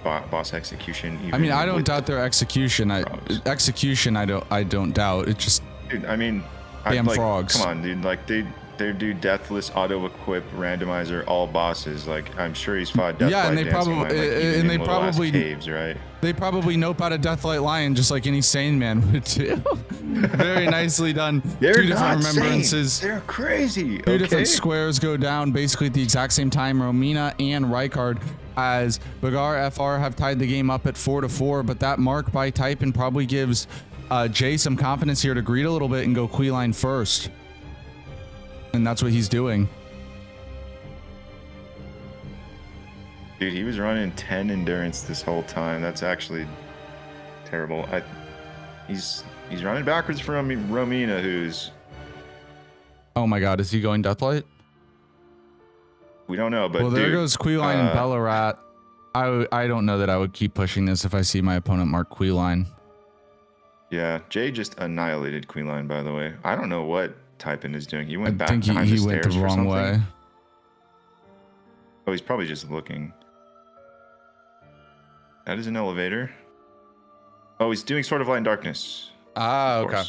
boss execution. I mean, I don't doubt their execution. I don't doubt. It just, dude, I mean, damn frogs. Come on, dude. Like, they do deathless auto-equip randomizer all bosses. Like, I'm sure he's fought Deathblight. Yeah, and they probably caves, right? They probably nope out a Deathlight Lion just like any sane man would do. Very nicely done. They're 2 different not remembrances. Sane. They're crazy. 2 different squares go down basically at the exact same time. Romina and Rykard as Bagarre FR have tied the game up at 4-4, but that mark by Typin probably gives Jay some confidence here to greed a little bit and go Queeline first. And that's what he's doing. Dude, he was running 10 endurance this whole time. That's actually terrible. He's running backwards from Romina, who's... Oh my god, is he going Deathlight? We don't know, but well, there goes Queeline and Ballarat. I don't know that I would keep pushing this if I see my opponent mark Queeline. Yeah, Jay just annihilated Queeline, by the way. I don't know what Typin is doing. He went back behind the stairs. I think he went the wrong way. Oh, he's probably just looking. That is an elevator. Oh, he's doing Sword of Light and Darkness. Ah, okay.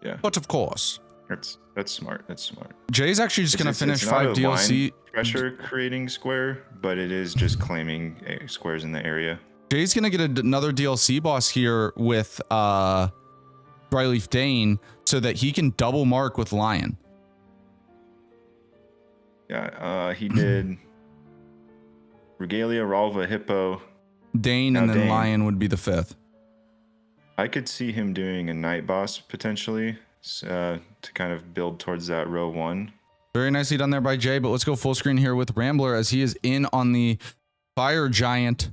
Yeah. But of course. That's smart. That's smart. Jay's actually just gonna finish 5 DLC pressure creating square, but it is just claiming squares in the area. Jay's gonna get another DLC boss here with Dryleaf Dane so that he can double mark with Lion. Yeah, he did Regalia, Ralva, Hippo. Dane, Now and then Dane. Lion would be the 5th. I could see him doing a night boss potentially to kind of build towards that row 1. Very nicely done there by Jay, but let's go full screen here with Rambler as he is in on the Fire Giant.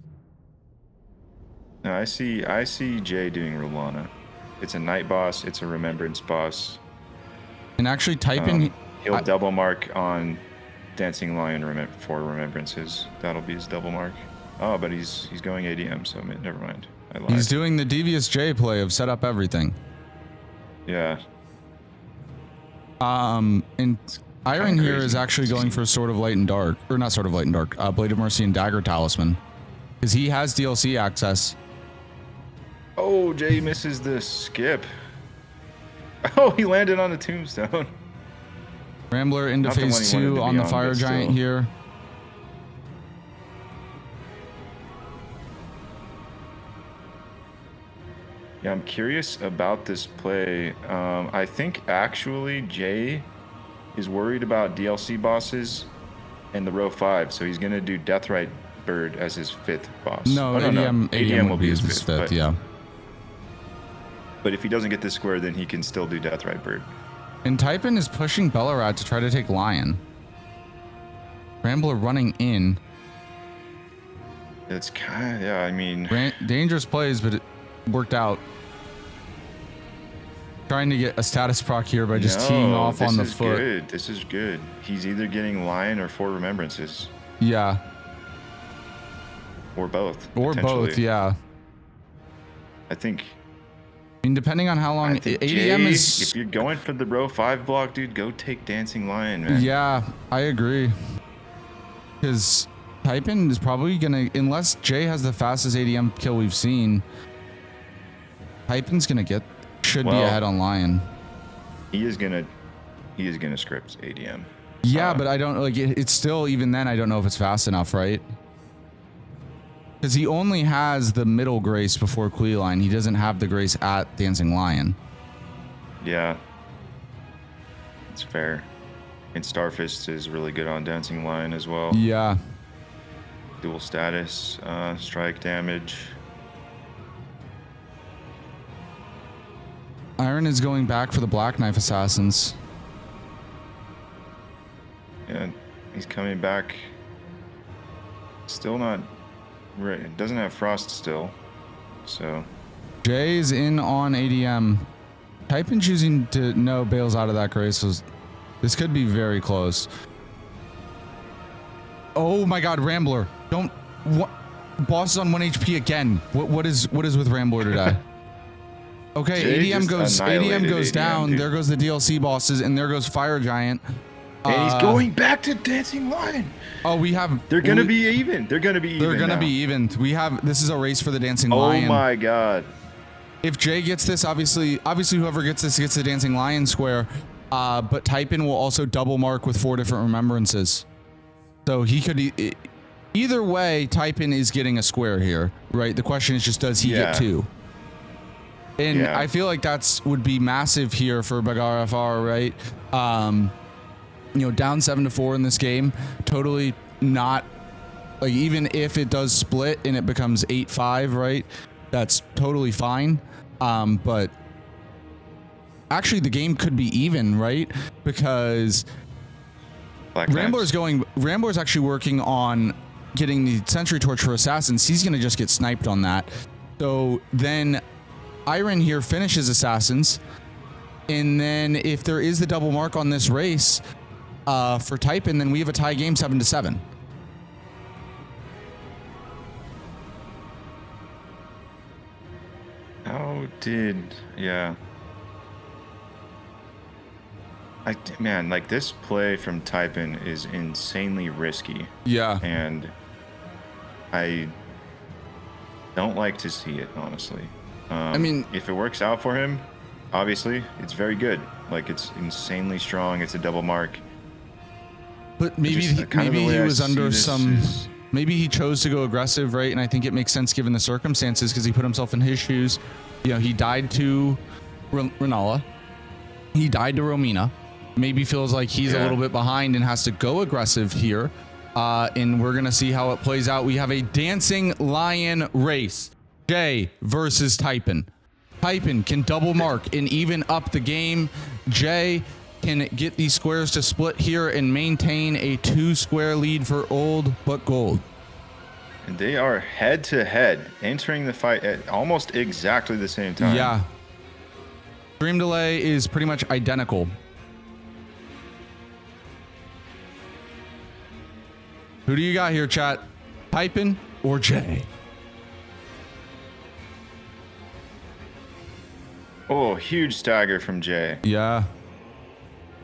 No, I see Jay doing Rulana. It's a night boss. It's a remembrance boss. And actually type in... He'll double mark on Dancing Lion for remembrances. That'll be his double mark. Oh, but he's going ADM, so never mind. I lied. He's doing the Devious J play of set up everything. Yeah. And Iron here crazy. is actually going for Sword of Light and Dark, or not Sword of Light and Dark, Blade of Mercy and Dagger Talisman, because he has DLC access. Oh, Jay misses the skip. Oh, he landed on a tombstone. Rambler into Not the one phase he wanted 2 to on be the on, Fire but Giant still. here. Yeah, I'm curious about this play. I think actually Jay is worried about DLC bosses and the row 5, so he's gonna do Deathrite Bird as his 5th boss. No, Oh, ADM will be his 5th, but, yeah. But if he doesn't get this square, then he can still do Deathrite Bird. And Typin is pushing Bellarad to try to take Lion. Rambler running in. It's kind of, yeah, I mean... Dangerous plays, but it worked out. Trying to get a status proc here by just teeing off on the foot. Good. This is good. He's either getting Lion or 4 remembrances. Yeah. Or both. Or both, yeah. I think... I mean, depending on how long think ADM Jay, is... If you're going for the row 5 block, dude, go take Dancing Lion, man. Yeah, I agree. Because Typin is probably going to... Unless Jay has the fastest ADM kill we've seen, Typin's going to get... Should be ahead on Lion. He is gonna script ADM. Yeah, but I don't... Like, it's still... Even then, I don't know if it's fast enough, right? Because he only has the middle grace before Queeline. He doesn't have the grace at Dancing Lion. Yeah. It's fair. And Starfist is really good on Dancing Lion as well. Yeah. Dual status, strike damage. Iron is going back for the Black Knife Assassins. And he's coming back. Still not... Right, doesn't have Frost still. So... Jay's in on ADM. Typin choosing to... No, bails out of that grace. This could be very close. Oh my god, Rambler. Don't... What? Boss is on 1 HP again. What is with Rambler today? Okay, Jay ADM goes down. dude. There goes the DLC bosses, and there goes Fire Giant. And he's going back to Dancing Lion. Oh, we have... They're gonna be even. They're gonna be even. They're gonna now. be even. We have... This is a race for the Dancing Oh Lion. my god. If Jay gets this, obviously whoever gets this gets the Dancing Lion square. But Typin will also double mark with 4 different remembrances. So he could... Either way, Typin is getting a square here, right? The question is just, does he get 2? And I feel like that's would be massive here for Bagarre FR, right? You know, down 7-4 in this game, totally not... Like, even if it does split and it becomes 8-5, right? That's totally fine. But actually the game could be even, right? Because Rambler's actually working on getting the Sentry Torch for Assassins. He's going to just get sniped on that. So then Iron here finishes Assassins. And then if there is the double mark on this race for Typin, then we have a tie game 7-7. How did... Yeah. Man, like, this play from Typin is insanely risky. Yeah. And I don't like to see it, honestly. I mean... If it works out for him, obviously, it's very good. Like, it's insanely strong. It's a double mark. But maybe he was under some... Maybe he chose to go aggressive, right? And I think it makes sense given the circumstances because he put himself in his shoes. You know, he died to Renala. He died to Romina. Maybe feels like he's a little bit behind and has to go aggressive here. And we're going to see how it plays out. We have a dancing lion race. Jay versus Typin. Typin can double mark and even up the game. Jay can get these squares to split here and maintain a 2-square lead for old but gold. And they are head to head, entering the fight at almost exactly the same time. Yeah. Stream delay is pretty much identical. Who do you got here, chat? Typin or Jay? Oh, huge stagger from Jay. Yeah.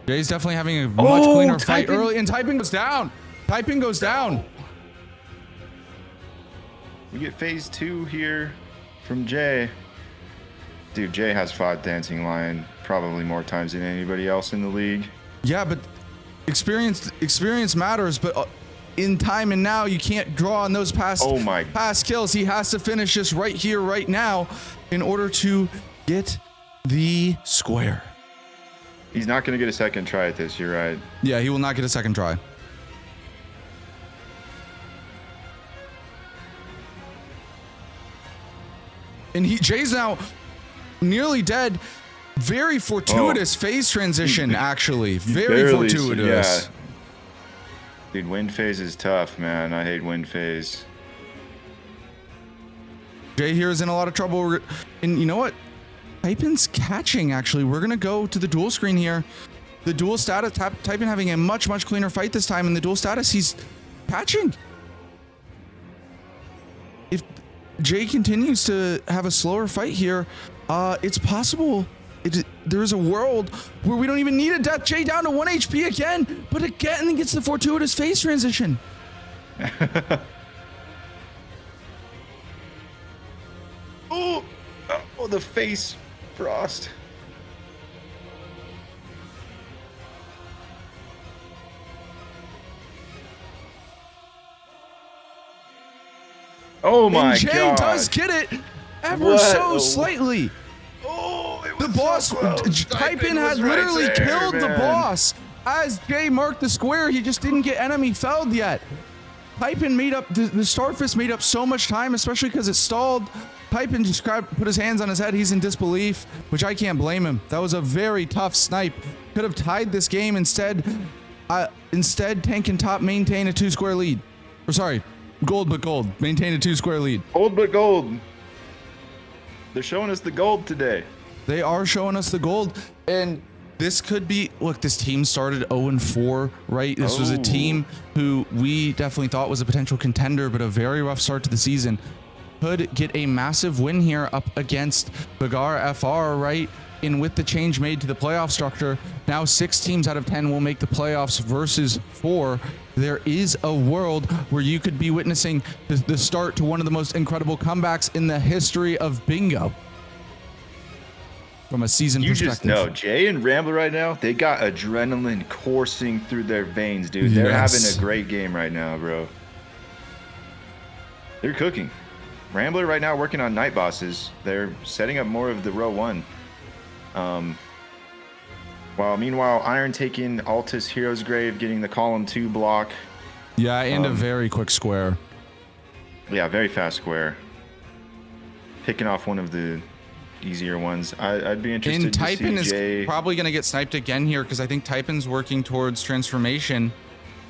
Jay's definitely having a much cleaner fight Typin. early, and Typin goes down. Typin goes down. We get phase 2 here from Jay. Dude, Jay has fought Dancing Lion probably more times than anybody else in the league. Yeah, but experience matters, but in time and now, you can't draw on those past kills. He has to finish this right here, right now, in order to get the square. He's not going to get a second try at this, you're right. Yeah, he will not get a second try. And Jay's now nearly dead. Very fortuitous phase transition, actually. Very fortuitous. Yeah. Dude, wind phase is tough, man. I hate wind phase. Jay here is in a lot of trouble. And you know what? Typin's catching, actually. We're going to go to the dual screen here. The dual status, Typin having a much, much cleaner fight this time. In the dual status, he's catching. If Jay continues to have a slower fight here, it's possible. There is a world where we don't even need a death. Jay down to 1 HP again, but again gets the fortuitous phase transition. Oh, the face frost. Oh my god. Jay does get it ever so slightly. Oh, the boss, so Typin had literally killed the boss. As Jay marked the square, he just didn't get enemy felled yet. Typin made up, the Starfist made up so much time, especially because it stalled. Typin just put his hands on his head. He's in disbelief, which I can't blame him. That was a very tough snipe. Could have tied this game instead. Tank and top maintain a 2-square lead. Or sorry, gold but gold. Maintain a 2-square lead. Gold but gold. They're showing us the gold today. They are showing us the gold. And this could be, look, this team started 0-4, right? This was a team who we definitely thought was a potential contender, but a very rough start to the season. Could get a massive win here up against Bagarre FR, right? And with the change made to the playoff structure, now 6 teams out of 10 will make the playoffs versus 4. There is a world where you could be witnessing the start to one of the most incredible comebacks in the history of bingo. From a season perspective. You just know, Jay and Rambler right now, they got adrenaline coursing through their veins, dude. They're having a great game right now, bro. They're cooking. Rambler right now working on night bosses. They're setting up more of the row 1. While meanwhile, Iron taking Altus Hero's Grave, getting the column 2 block. Yeah, and a very quick square. Yeah, very fast square. Picking off one of the easier ones. I'd be interested to see Jay. Is probably going to get sniped again here because I think Typin's working towards transformation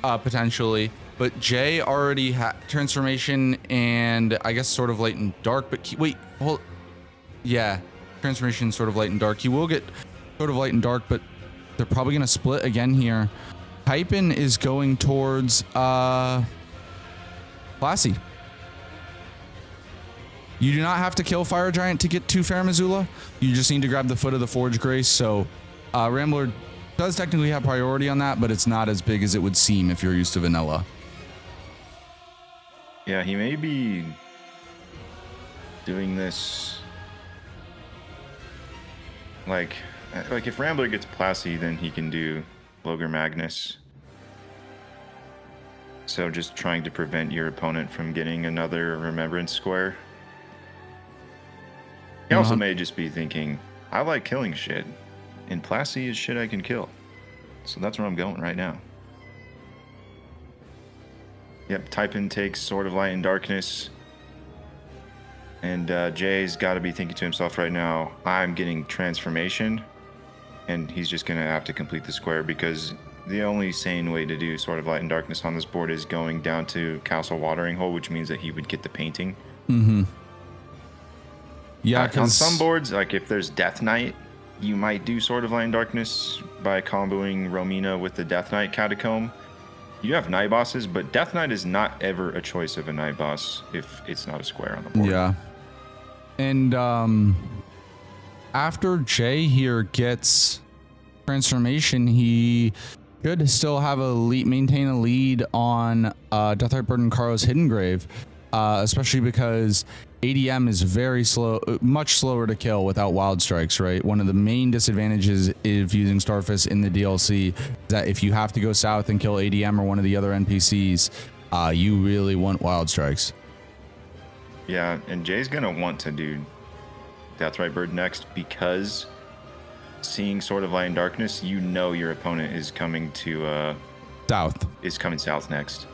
potentially. But Jay already had transformation and I guess sort of light and dark. But yeah, transformation sort of light and dark. He will get sort of light and dark, but they're probably going to split again here. Typin is going towards Classy. You do not have to kill Fire Giant to get to Fair Missoula. You just need to grab the foot of the Forge Grace. So Rambler does technically have priority on that, but it's not as big as it would seem if you're used to vanilla. Yeah, he may be doing this like if Rambler gets Plassy, then he can do Logar Magnus. So just trying to prevent your opponent from getting another Remembrance Square. He also may just be thinking, I like killing shit, and Plassy is shit I can kill. So that's where I'm going right now. Yep, Typin takes Sword of Light and Darkness. And Jay's got to be thinking to himself right now, I'm getting Transformation. And he's just going to have to complete the square because the only sane way to do Sword of Light and Darkness on this board is going down to Castle Watering Hole, which means that he would get the painting. Mm-hmm. Yeah, on some boards, like if there's Death Knight, you might do Sword of Light and Darkness by comboing Romina with the Death Knight Catacomb. You have night bosses, but Death Knight is not ever a choice of a night boss if it's not a square on the board. Yeah. And after Jay here gets Transformation, he should still have maintain a lead on Deathrite Bird and Karo's Hidden Grave, especially because ADM is very slow, much slower to kill without Wild Strikes, right? One of the main disadvantages of using Starfist in the DLC is that if you have to go south and kill ADM or one of the other NPCs, you really want Wild Strikes. Yeah, and Jay's going to want to do Deathrite Bird next because seeing Sword of Light and Darkness, you know your opponent is coming to south. Is coming south next.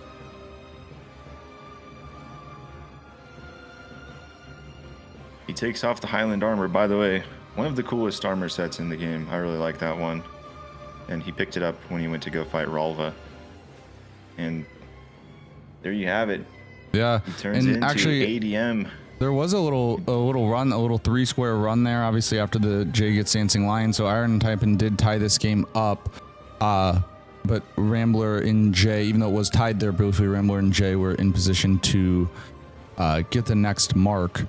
He takes off the Highland armor. By the way, one of the coolest armor sets in the game. I really like that one. And he picked it up when he went to go fight Ralva. And there you have it. Yeah. He turns into actually, ADM. There was a little run, a little 3-square run there, obviously after the Jay gets Dancing Lion. So Iron and Typin did tie this game up. But Rambler and Jay, even though it was tied there briefly, Rambler and Jay were in position to get the next mark.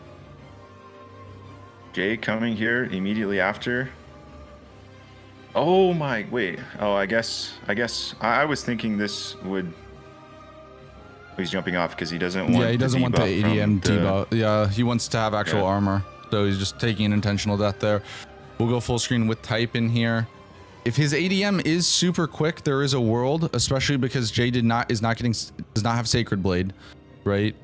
Jay coming here immediately after. Oh my, wait. Oh, I guess I was thinking this would. He's jumping off because he doesn't want. Yeah, he doesn't want the ADM debuff. Yeah, he wants to have actual armor, so he's just taking an intentional death there. We'll go full screen with Type in here. If his ADM is super quick, there is a world, especially because Jay does not have Sacred Blade, right?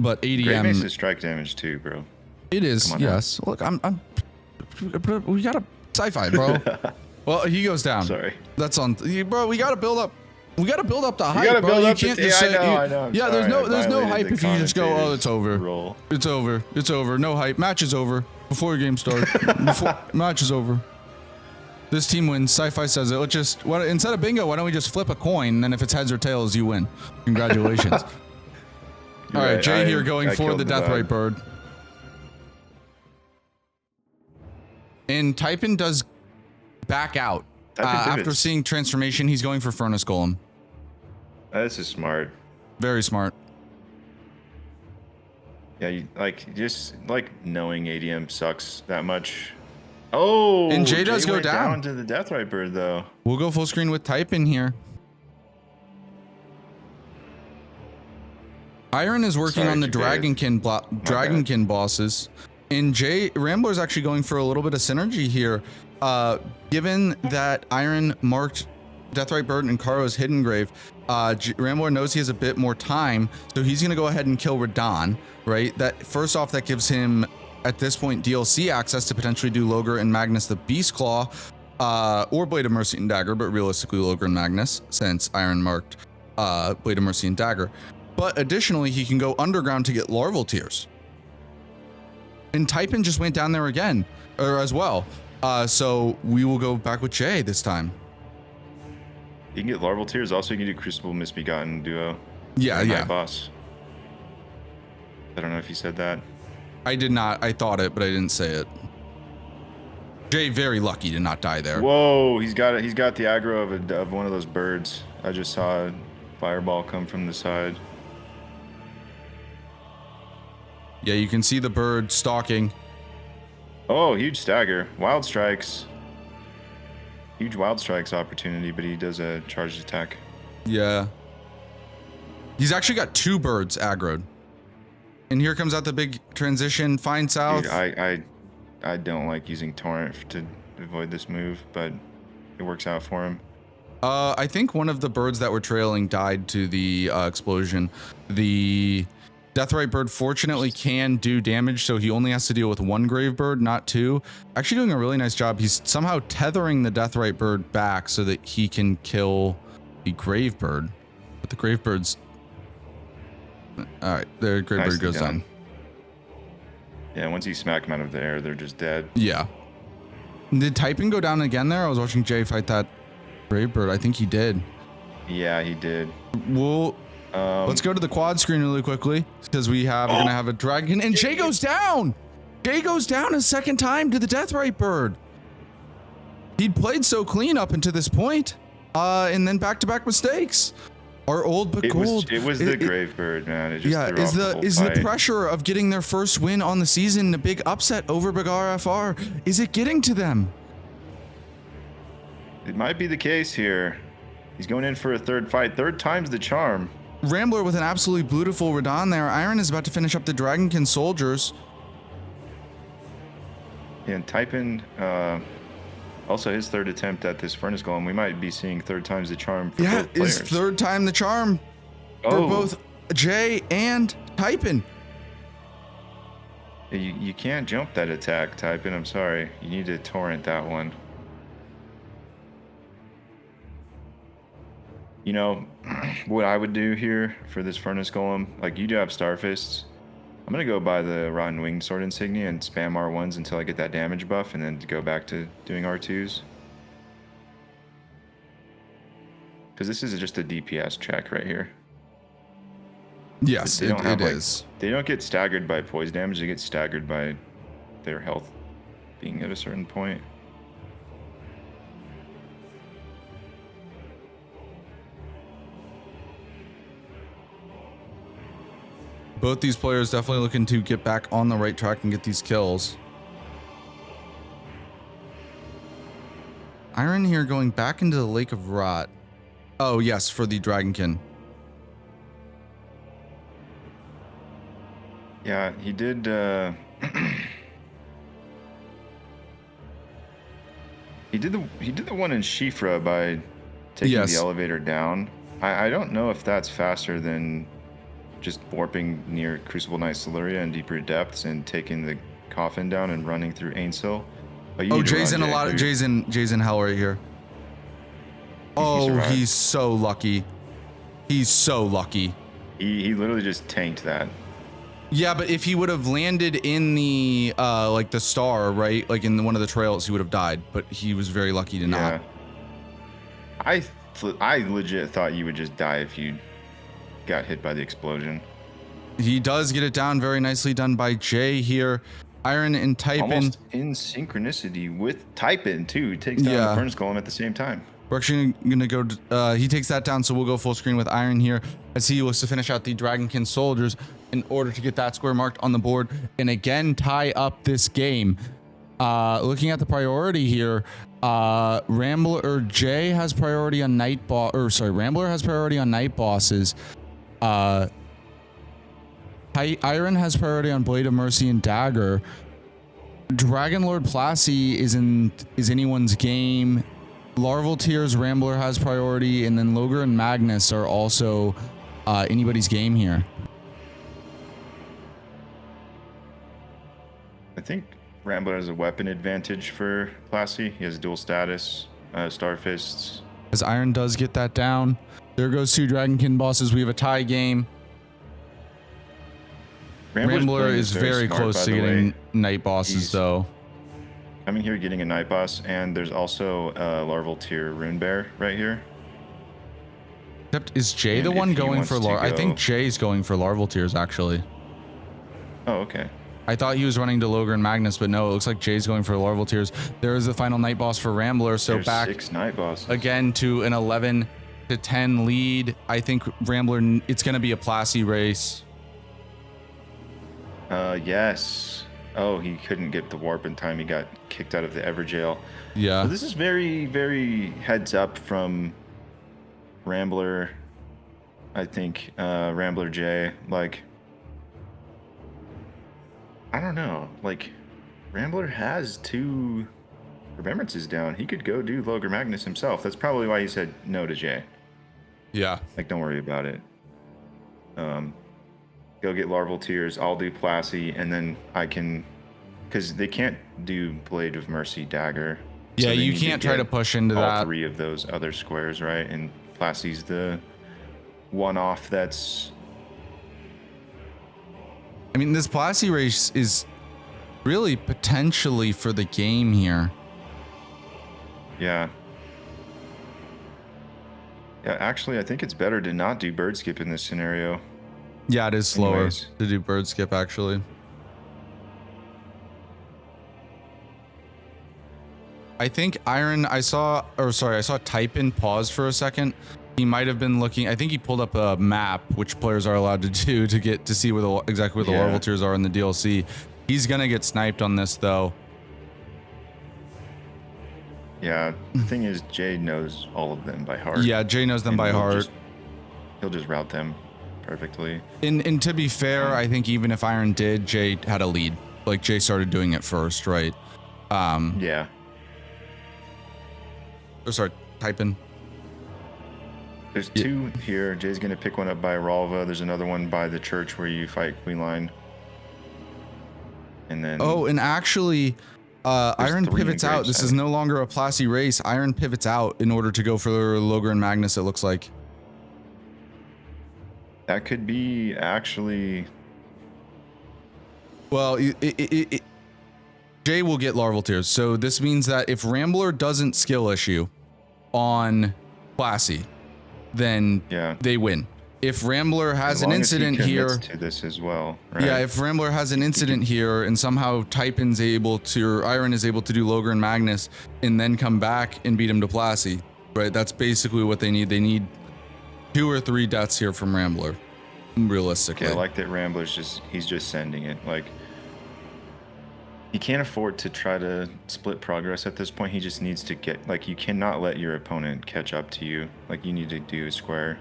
But ADM Great Mace is strike damage too, bro. It is, yes. Look, we got a sci-fi, bro. Well, he goes down. Sorry. That's on, bro. We gotta build up. We gotta build up the hype, gotta bro. Build you up can't the just say. I know. Yeah, there's no hype if you just go, oh, it's over. Roll. It's over. It's over. No hype. Match is over before your game starts. Match is over. This team wins. Sci-fi says it. Let's just instead of bingo, why don't we just flip a coin? And then if it's heads or tails, you win. Congratulations. All right, Jay here going for the Deathrite Bird. And Typin does back out. After seeing Transformation, he's going for Furnace Golem. This is smart. Very smart. Yeah, just knowing ADM sucks that much. Oh, and Jay does go down to the Deathrite Bird though. We'll go full screen with Typin here. Iron is working on the Dragonkin bosses, and Rambler's actually going for a little bit of synergy here. Given that Iron marked Deathrite Bird and Karo's Hidden Grave, Rambler knows he has a bit more time, so he's gonna go ahead and kill Radahn, right? That first off, that gives him at this point DLC access to potentially do Logar and Magnus the Beast Claw, or Blade of Mercy and Dagger, but realistically Logar and Magnus, since Iron marked Blade of Mercy and Dagger. But additionally, he can go underground to get Larval Tears. And Typin just went down there again, or as well. So we will go back with Jay this time. You can get Larval Tears. Also, you can do Crucible Misbegotten duo. Yeah. Boss. I don't know if you said that. I did not. I thought it, but I didn't say it. Jay very lucky to not die there. Whoa, he's got it. He's got the aggro of one of those birds. I just saw a fireball come from the side. Yeah, you can see the bird stalking. Oh, huge stagger. Wild Strikes. Huge Wild Strikes opportunity, but he does a charged attack. Yeah. He's actually got 2 birds aggroed. And here comes out the big transition. Fine south. Dude, I don't like using Torrent to avoid this move, but it works out for him. I think one of the birds that were trailing died to the explosion. The Deathrite Bird fortunately can do damage, so he only has to deal with 1 Grave Bird, not 2. Actually doing a really nice job. He's somehow tethering the Deathrite Bird back so that he can kill the Gravebird, but the Gravebird's all right. The Gravebird Nicely goes done. down. Yeah, once you smack them out of the air, they're just dead. Yeah. Did Typing go down again there? I was watching Jay fight that Gravebird. I think he did. Yeah, he did. Well, let's go to the quad screen really quickly because we're gonna have a dragon, and Jay goes down. Jay goes down a second time to the Deathrite Bird. He'd played so clean up until this point, and then back-to-back mistakes. Our old but gold. It was the Gravebird, man. It just threw off is the the pressure of getting their first win on the season, a big upset over Bagarre FR, is it getting to them? It might be the case here. He's going in for a third fight. Third time's the charm. Rambler with an absolutely beautiful Radon there. Iron is about to finish up the Dragonkin soldiers. And Typin, also his third attempt at this Furnace Golem. We might be seeing third time's the charm for both players. Is third time the charm for both Jay and Typin. You can't jump that attack, Typin. I'm sorry. You need to torrent that one. You know, what I would do here for this Furnace Golem, like you do have Starfists. I'm going to go buy the Rotten Winged Sword Insignia and spam R1s until I get that damage buff and then go back to doing R2s. Because this is just a DPS check right here. Yes, it is. They don't get staggered by poison damage, they get staggered by their health being at a certain point. Both these players definitely looking to get back on the right track and get these kills. Iron here going back into the Lake of Rot. Oh, yes, for the Dragonkin. Yeah, he did. He did the one in Shifra by taking the elevator down. I don't know if that's faster than just warping near Crucible Knight Siluria and deeper depths and taking the coffin down and running through Ainsil. Oh, Jay's in a lot of Jay's in hell right here. Oh, he's so lucky. He's so lucky. He literally just tanked that. Yeah, but if he would have landed in the like the star, right, like in one of the trails, he would have died. But he was very lucky to not. I legit thought you would just die if you got hit by the explosion. He does get it down, very nicely done by Jay here. Iron and Typin. Almost in synchronicity with Typin too. He takes down the Furnace Golem at the same time. We're actually gonna go. He takes that down, so we'll go full screen with Iron here as he looks to finish out the Dragonkin soldiers in order to get that square marked on the board and again tie up this game. Looking at the priority here, Jay has priority on Rambler has priority on night bosses. Iron has priority on Blade of Mercy and Dagger. Dragon Lord Plassey is anyone's game. Larval Tears, Rambler has priority, and then Logar and Magnus are also anybody's game here. I think Rambler has a weapon advantage for Plassey. He has dual status, Starfists. As Iron does get that down, there goes two Dragonkin bosses. We have a tie game. Rambler is very close to getting night bosses, though. Coming here, getting a night boss, and there's also a Larval Tier Rune Bear right here. Except, is Jay the one going for I think Jay's going for Larval Tears, actually. Oh, okay. I thought he was running to Logar and Magnus, but no, it looks like Jay's going for Larval Tears. There is the final night boss for Rambler, so there's back 6 night bosses. Again to an 11-10 lead. I think Rambler, it's going to be a Plassey race. Yes. Oh, he couldn't get the warp in time. He got kicked out of the Everjail. Yeah. So this is very, very heads up from Rambler. I think Rambler J. Like, I don't know. Like, Rambler has 2 remembrances down. He could go do Logar Magnus himself. That's probably why he said no to Jay. Yeah. Like, don't worry about it. Go get Larval Tears. I'll do Plassey, and then I can, because they can't do Blade of Mercy Dagger. Yeah, so you can't try to push into all that. 3 of those other squares, right? And Plassy's the one-off that's... I mean, this Plasty race is really potentially for the game here. Yeah. Yeah, actually, I think it's better to not do bird skip in this scenario. Yeah, it is slower Anyways. to do bird skip, actually. I think Iron, I saw Typin pause for a second. He might have been looking, I think he pulled up a map, which players are allowed to do to get to see where exactly where the larval tiers are in the DLC. He's gonna get sniped on this though. Yeah, the thing is, Jay knows all of them by heart. Yeah, Jay knows them by heart. He'll just route them perfectly. And to be fair, I think even if Iron did, Jay had a lead. Like Jay started doing it first, right? Yeah. Sorry, Typin. There's two here. Jay's gonna pick one up by Ralva. There's another one by the church where you fight Queen Line. And then... Oh, and actually, Iron pivots out. This is no longer a Plasty race. Iron pivots out in order to go for Logar and Magnus, it looks like. That could be actually... Well, Jay will get larval tears. So this means that if Rambler doesn't skill issue on Plasty, then they win. If Rambler has an incident here to this as well, right? Yeah, if Rambler has an incident here and somehow Typin's able to, or Iron is able to do Logar and Magnus and then come back and beat him to Plasty, right? That's basically what they need. They need 2 or 3 deaths here from Rambler, realistically. Okay, I like that Rambler's he's just sending it. Like, he can't afford to try to split progress at this point. He just needs to get, like, you cannot let your opponent catch up to you. Like, you need to do a square.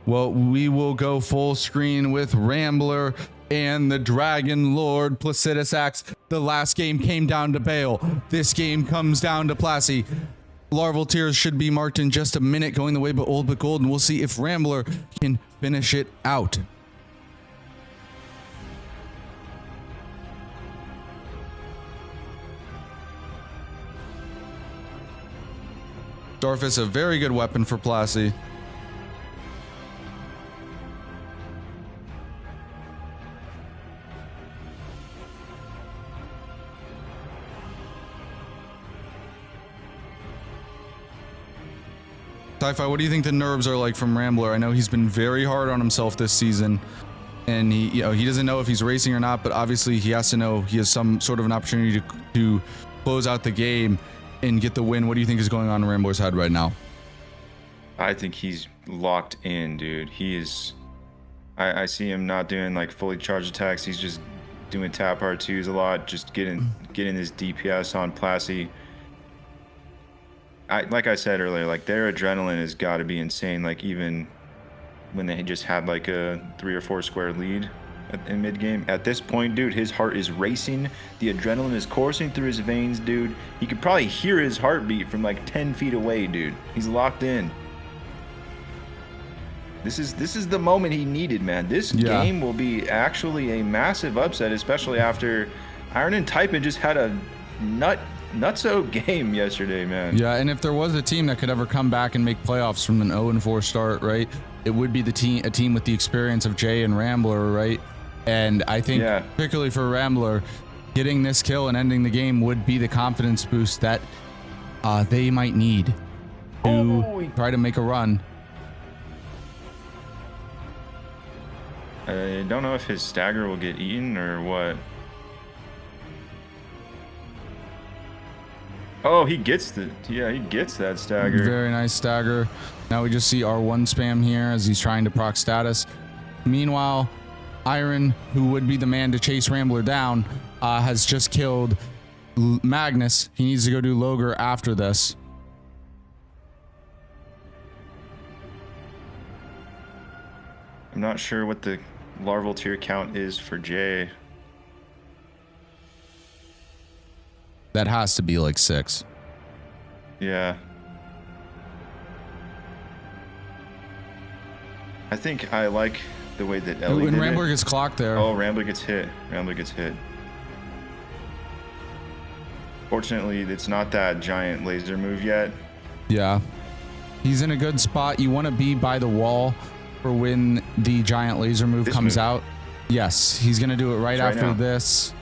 Well, we will go full screen with Rambler and the Dragon Lord Placidus Axe. The last game came down to Bale. This game comes down to Plasty. Larval tears should be marked in just a minute, going the way but old but golden. We'll see if Rambler can finish it out. Starfish, a very good weapon for Plasty. Sci-Fi, what do you think the nerves are like from Rambler? I know he's been very hard on himself this season, and he doesn't know if he's racing or not, but obviously he has to know he has some sort of an opportunity to close out the game and get the win. What do you think is going on in Rambler's head right now? I think he's locked in, dude. He is... I see him not doing like fully charged attacks. He's just doing tap R2s a lot, just getting his DPS on Plasty. Like I said earlier, like their adrenaline has got to be insane. Like even when they just had like a 3 or 4 square lead in mid game. At this point, dude, his heart is racing. The adrenaline is coursing through his veins, dude. You could probably hear his heartbeat from like 10 feet away, dude. He's locked in. This is the moment he needed, man. This game will be actually a massive upset, especially after Iron and Typin just had a nutso game yesterday, man. Yeah, and if there was a team that could ever come back and make playoffs from an 0-4 start, right, it would be a team with the experience of Jay and Rambler, right? And I think particularly for Rambler, getting this kill and ending the game would be the confidence boost that they might need to try to make a run. I don't know if his stagger will get eaten or what. Oh, he gets that stagger. Very nice stagger. Now we just see R1 spam here as he's trying to proc status. Meanwhile, Iron, who would be the man to chase Rambler down, has just killed Magnus. He needs to go do Logar after this. I'm not sure what the larval tier count is for Jay. That has to be like 6. Yeah. I think I like the way that Ellie did Rambler gets clocked there. Oh, Rambler gets hit. Fortunately, it's not that giant laser move yet. Yeah. He's in a good spot. You want to be by the wall for when the giant laser move comes out. Yes, he's going to do it right after this.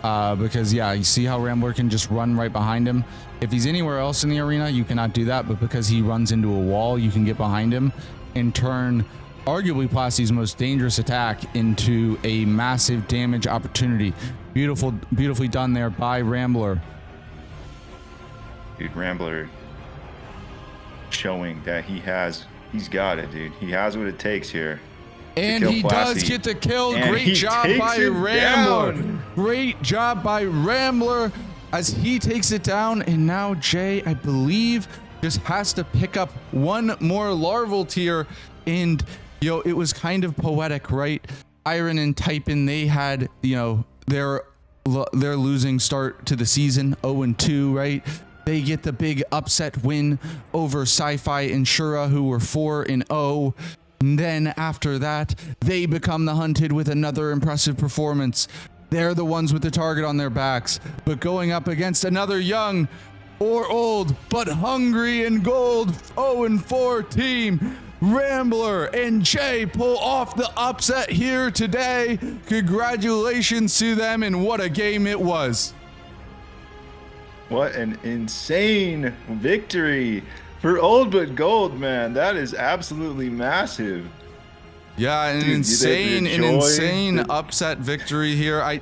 Because, yeah, you see how Rambler can just run right behind him. If he's anywhere else in the arena, you cannot do that. But because he runs into a wall, you can get behind him and turn arguably Plasty's most dangerous attack into a massive damage opportunity. Beautifully done there by Rambler. Dude, Rambler showing that he's got it, dude. He has what it takes here. And he does get the kill. Great job by Rambler. Great job by Rambler as he takes it down. And now Jay, I believe, just has to pick up one more larval tier. And, it was kind of poetic, right? Iron and Typin, they had, their losing start to the season, 0-2, right? They get the big upset win over Sci-Fi and Shura, who were 4-0. And then after that, they become the hunted with another impressive performance. They're the ones with the target on their backs, but going up against another young or old, but hungry and gold 0-4 team. Rambler and Jay pull off the upset here today. Congratulations to them, and what a game it was. What an insane victory for Old But Gold, man. That is absolutely massive. Yeah, an insane upset victory here. I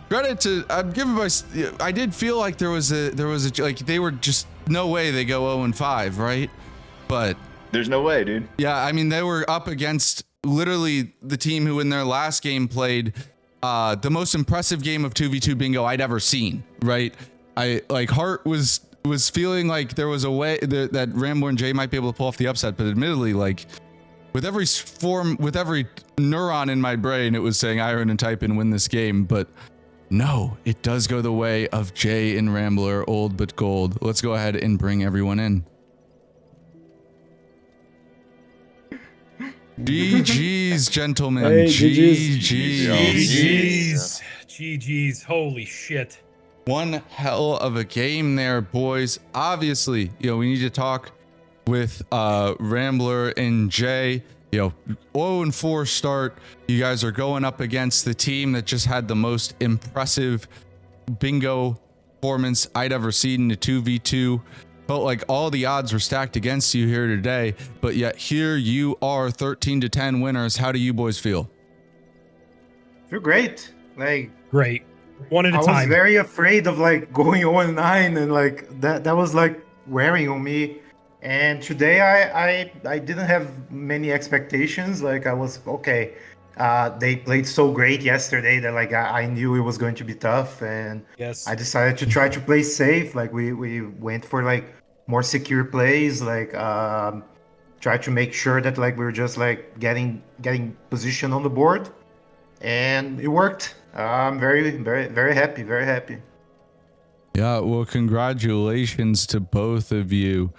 credit to, I did feel like there was a like they were just no way they go 0-5, right? But there's no way, dude. Yeah, I mean, they were up against literally the team who in their last game played the most impressive game of 2v2 bingo I'd ever seen, right? Hart was feeling like there was a way that Rambler and Jay might be able to pull off the upset, but admittedly, like with every neuron in my brain, it was saying Iron and Typin win this game, but no, it does go the way of Jay and Rambler, Old But Gold. Let's go ahead and bring everyone in. GG's, gentlemen. Hey, GG's. Holy shit. One hell of a game there, boys. Obviously, we need to talk with Rambler and Jay. 0-4 start. You guys are going up against the team that just had the most impressive bingo performance I'd ever seen in a 2v2. Felt like all the odds were stacked against you here today, but yet here you are, 13-10 winners. How do you boys feel? Feel great. Great. One at a time. I was very afraid of going 0-9 and that was wearing on me. And today I didn't have many expectations. I was okay. They played so great yesterday that I knew it was going to be tough, and yes, I decided to try to play safe. We went for more secure plays, try to make sure that we were just getting position on the board, and it worked. I'm very, very, very happy. Very happy. Yeah, well, congratulations to both of you.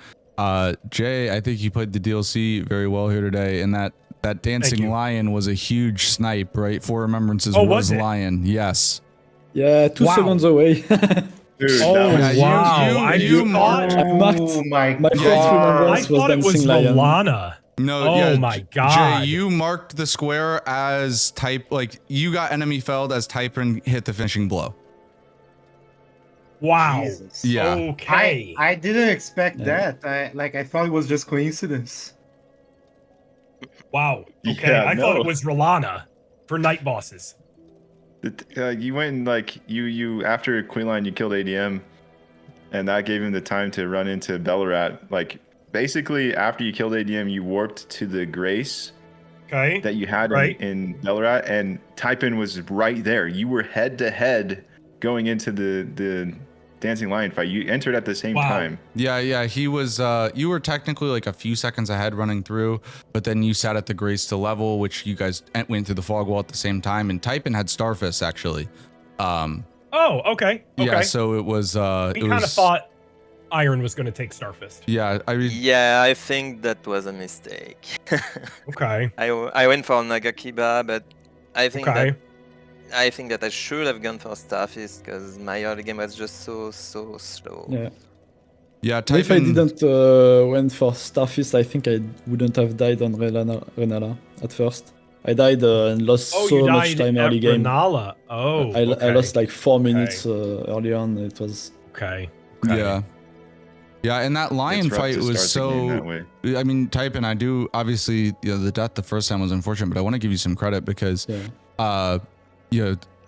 Jay, I think you played the DLC very well here today, and that dancing lion was a huge snipe, right? 4 remembrances was lion. Yes. Yeah, 2 seconds away. Dude, wow. You marked. My first I remembrance thought it was lion. Lana. No, my God. Jay, you marked the square as you got enemy felled as Typin hit the finishing blow. Wow. Jesus. Yeah. Okay. I didn't expect that. I thought it was just coincidence. Wow. Okay. Yeah, I thought it was Rolana for night bosses. You went and you after Queenline you killed ADM, and that gave him the time to run into Bellarat. Basically after you killed ADM, you warped to the Grace that you had in Bellarat, and Typin was right there. You were head to head going into the Dancing Lion fight. You entered at the same time. Yeah, he was you were technically a few seconds ahead running through, but then you sat at the Grace to level, which you guys went through the fog wall at the same time, and Typin had Starfist actually. Okay. Yeah, so it was we kind of thought Iron was going to take Starfist. Yeah, I think that was a mistake. Okay. I went for Nagakiba, but I think that I should have gone for Starfist because my early game was just so slow. Yeah, If I type in. didn't went for Starfist, I think I wouldn't have died on Renala at first. I died and lost Oh, so you much died time at early game. Renala. Oh, I okay. lost like 4 Okay. minutes early on. It was Okay. Yeah. Yeah, and that lion It's rough fight to was start the game so. that way. I mean, type in. I do obviously. The death the first time was unfortunate, but I want to give you some credit because,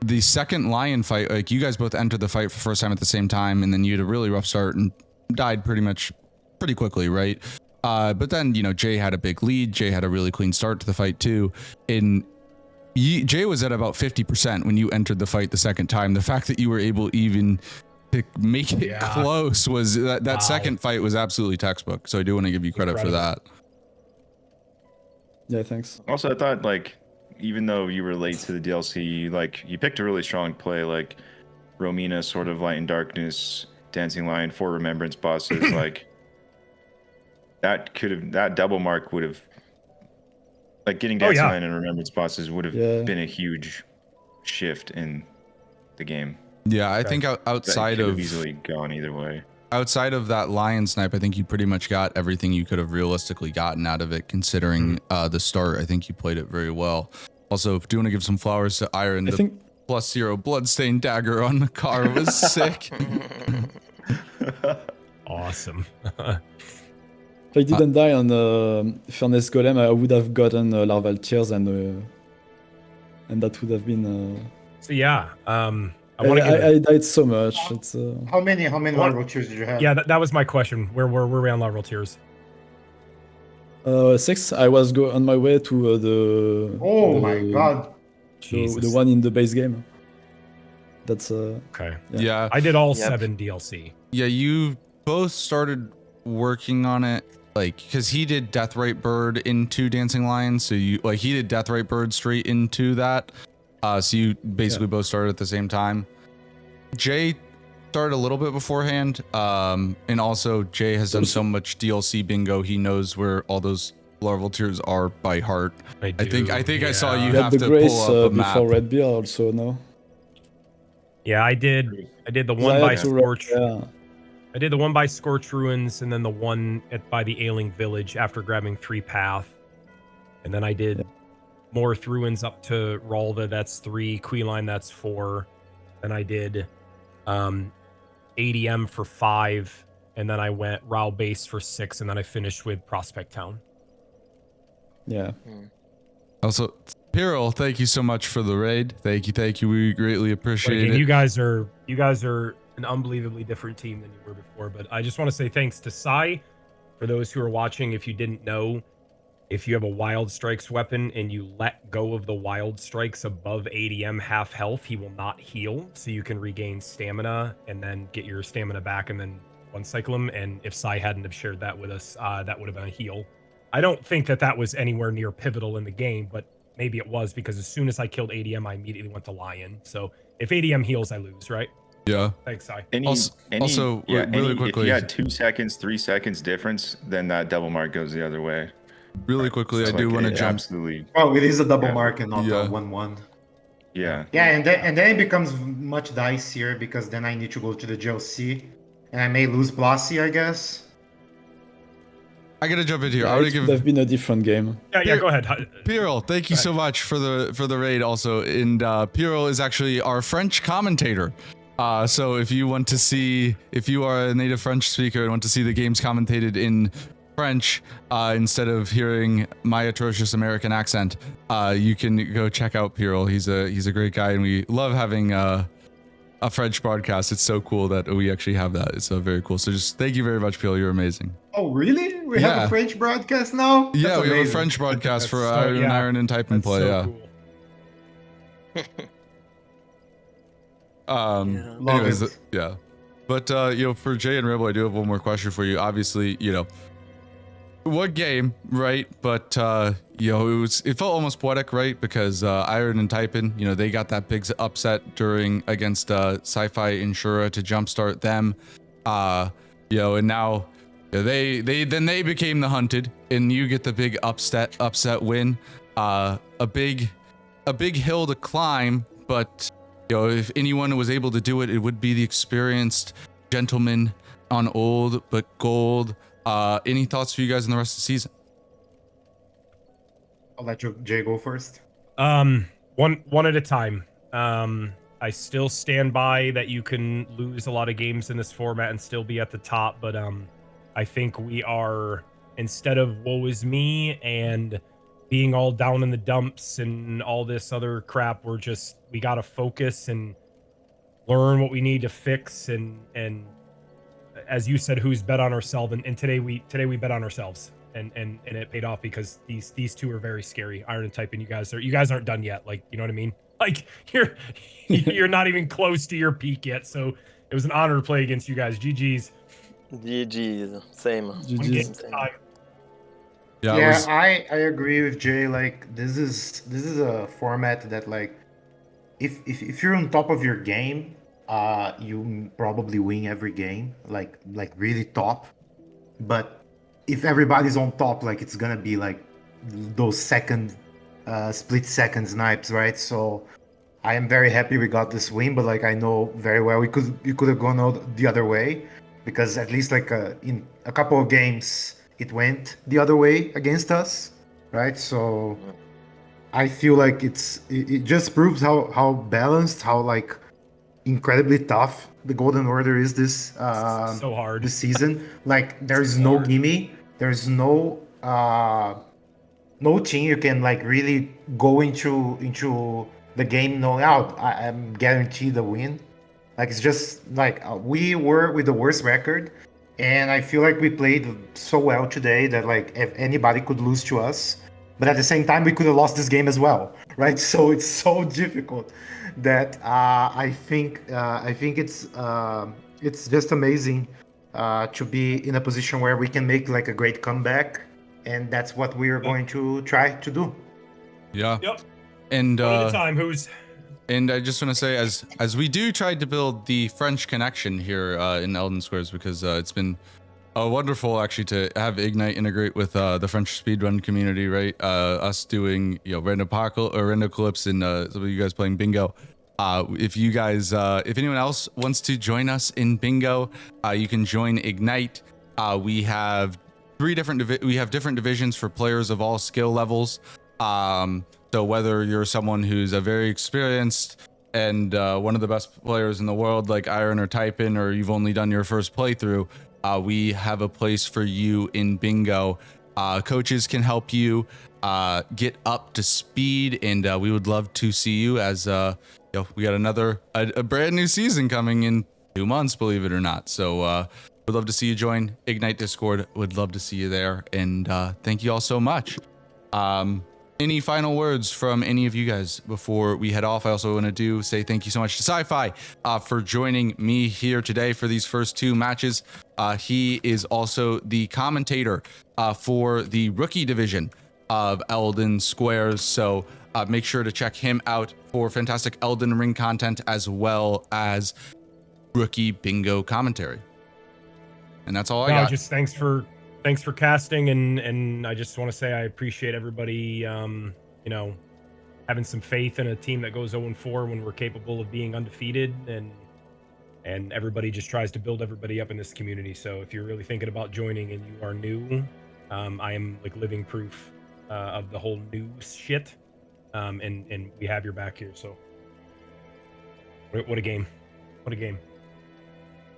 the second lion fight, like you guys both entered the fight for the first time at the same time, and then you had a really rough start and died pretty quickly, right? But then Jay had a big lead. Jay had a really clean start to the fight too, and Jay was at about 50% when you entered the fight the second time. The fact that you were able even to make it close was that second fight was absolutely textbook. So I do want to give you credit for that. Yeah, thanks. Also, I thought like even though you were late to the DLC, you picked a really strong play, like Romina, Sword of Light and Darkness, Dancing Lion, 4 Remembrance bosses. Like that double mark would have, like getting Dancing Lion and Remembrance bosses would have been a huge shift in the game. Yeah, I think outside of easily gone either way. Outside of that lion snipe, I think you pretty much got everything you could have realistically gotten out of it, considering the start. I think you played it very well. Also, do you want to give some flowers to Iron? The +0 bloodstained dagger on the car was sick. Awesome. If I didn't die on Furnace Golem, I would have gotten Larval Tears, and that would have been. So yeah, I died so much. It's how many larval tears did you have? Yeah, that was my question. Where were we on larval tears? 6. I was on my way to the. Oh my god! The one in the base game. That's okay. Yeah, I did all 7 DLC. Yeah, you both started working on it, like because he did Deathrite Bird into Dancing Lion, so he did Deathrite Bird straight into that. So you basically both started at the same time. Jay started a little bit beforehand, and also Jay has done so much DLC bingo, he knows where all those larval tears are by heart. I think I saw you have the to Grace, pull up a map. before Red Beer also, no? Yeah, I did the one by Scorch. I did the one by Scorch Ruins, and then the one by the Ailing Village after grabbing 3 Path, and then I did Morth Ruins up to Ralva, that's 3, Queeline, that's 4. Then I did ADM for 5, and then I went Rao Base for 6, and then I finished with Prospect Town. Yeah. Also, Piril, thank you so much for the raid. Thank you. We greatly appreciate it. You guys are an unbelievably different team than you were before, but I just want to say thanks to Sai. For those who are watching, if you didn't know, if you have a Wild Strikes weapon and you let go of the Wild Strikes above ADM half health, he will not heal, so you can regain stamina and then get your stamina back and then one cycle him. And if Sai hadn't have shared that with us, that would have been a heal. I don't think that was anywhere near pivotal in the game, but maybe it was, because as soon as I killed ADM, I immediately went to Lion. So if ADM heals, I lose, right? Yeah. Thanks, Sai. Really quickly, if you had 2 seconds, 3 seconds difference, then that double mark goes the other way. Really quickly, I do want to jump. Absolutely. Oh, it is a double mark and not a 1-1. Yeah. Yeah, and then it becomes much dicier, because then I need to go to the GLC, and I may lose Blossy, I guess. I gotta jump in here. It would have been a different game. Yeah, go ahead. Piril, thank you so much for the raid also. And Piril is actually our French commentator. So if you want to see, if you are a native French speaker and want to see the games commentated in French instead of hearing my atrocious American accent, you can go check out Piril. He's a great guy, and we love having a French broadcast. It's so cool that we actually have that. It's so very cool. So just thank you very much, Piril. You're amazing. Oh, really? We have a French broadcast now? That's amazing. We have a French broadcast for Iron and Type and Play. So cool. Anyways, yeah. But for Jay and Rebel, I do have one more question for you. Obviously, what game, right? But it felt almost poetic, right? Because Iron and Typin, they got that big upset against Sci-Fi Insura to jumpstart them. And now they became the hunted, and you get the big upset win. A big hill to climb, but if anyone was able to do it, it would be the experienced gentleman on old but gold. Any thoughts for you guys in the rest of the season? I'll let Jay go first. One at a time. I still stand by that you can lose a lot of games in this format and still be at the top, but I think we are, instead of woe is me and being all down in the dumps and all this other crap, we gotta focus and learn what we need to fix, and as you said, who's bet on ourselves, and today we bet on ourselves, and it paid off, because these two are very scary. Iron and Type, and you guys aren't done yet. Like, you know what I mean? Like, you're not even close to your peak yet. So it was an honor to play against you guys. GG's. GG's. Same. GG's. Yeah, I agree with Jay. Like, this is a format that, like, if you're on top of your game, you probably win every game, like really top. But if everybody's on top, like, it's gonna be like those split second snipes, right? So I am very happy we got this win, but like, I know very well we could have gone out the other way, because at least like in a couple of games it went the other way against us, right? So I feel like it just proves how balanced, how like incredibly tough the Golden Order is this So hard this season. Like, there's no gimme, there's no team you can like really go into the game knowing out I'm guaranteed a win. Like, it's just like we were with the worst record, and I feel like we played so well today that like if anybody could lose to us, but at the same time we could have lost this game as well, right? So it's so difficult that I think it's just amazing to be in a position where we can make like a great comeback, and that's what we are going to try to do. Yeah. Yep. And One at a time. Who's? And I just want to say, as we do try to build the French connection here in Elden Squares, because it's been wonderful actually to have Ignite integrate with the French speedrun community, right? Us doing random clips, and some of you guys playing bingo. If you guys, if anyone else wants to join us in bingo, you can join Ignite. We have different divisions for players of all skill levels. So whether you're someone who's a very experienced and one of the best players in the world, like Iron or Typin, or you've only done your first playthrough, we have a place for you in bingo. Coaches can help you get up to speed, and we would love to see you as we got a brand new season coming in 2 months, believe it or not. So we'd love to see you join Ignite Discord. Would love to see you there, and thank you all so much. Any final words from any of you guys before we head off? I also want to say thank you so much to Sci-Fi for joining me here today for these first 2 matches. He is also the commentator for the rookie division of Elden Squares, so make sure to check him out for fantastic Elden Ring content as well as rookie bingo commentary. And that's all I got. Just thanks for casting, and I just want to say I appreciate everybody having some faith in a team that goes 0-4 when we're capable of being undefeated, and everybody just tries to build everybody up in this community. So if you're really thinking about joining and you are new, I am like living proof of the whole new shit, and we have your back here. So what a game.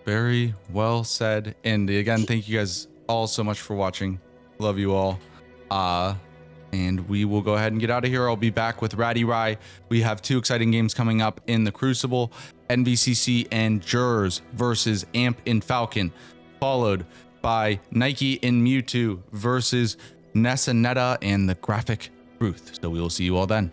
Very well said. And again, thank you guys all so much for watching. Love you all. And we will go ahead and get out of here. I'll be back with Ratty Rye. We have 2 exciting games coming up in the Crucible: NVCC and Jurors versus Amp and Falcon, followed by Nike and Mewtwo versus Nessa Netta and the Graphic Truth. So we will see you all then.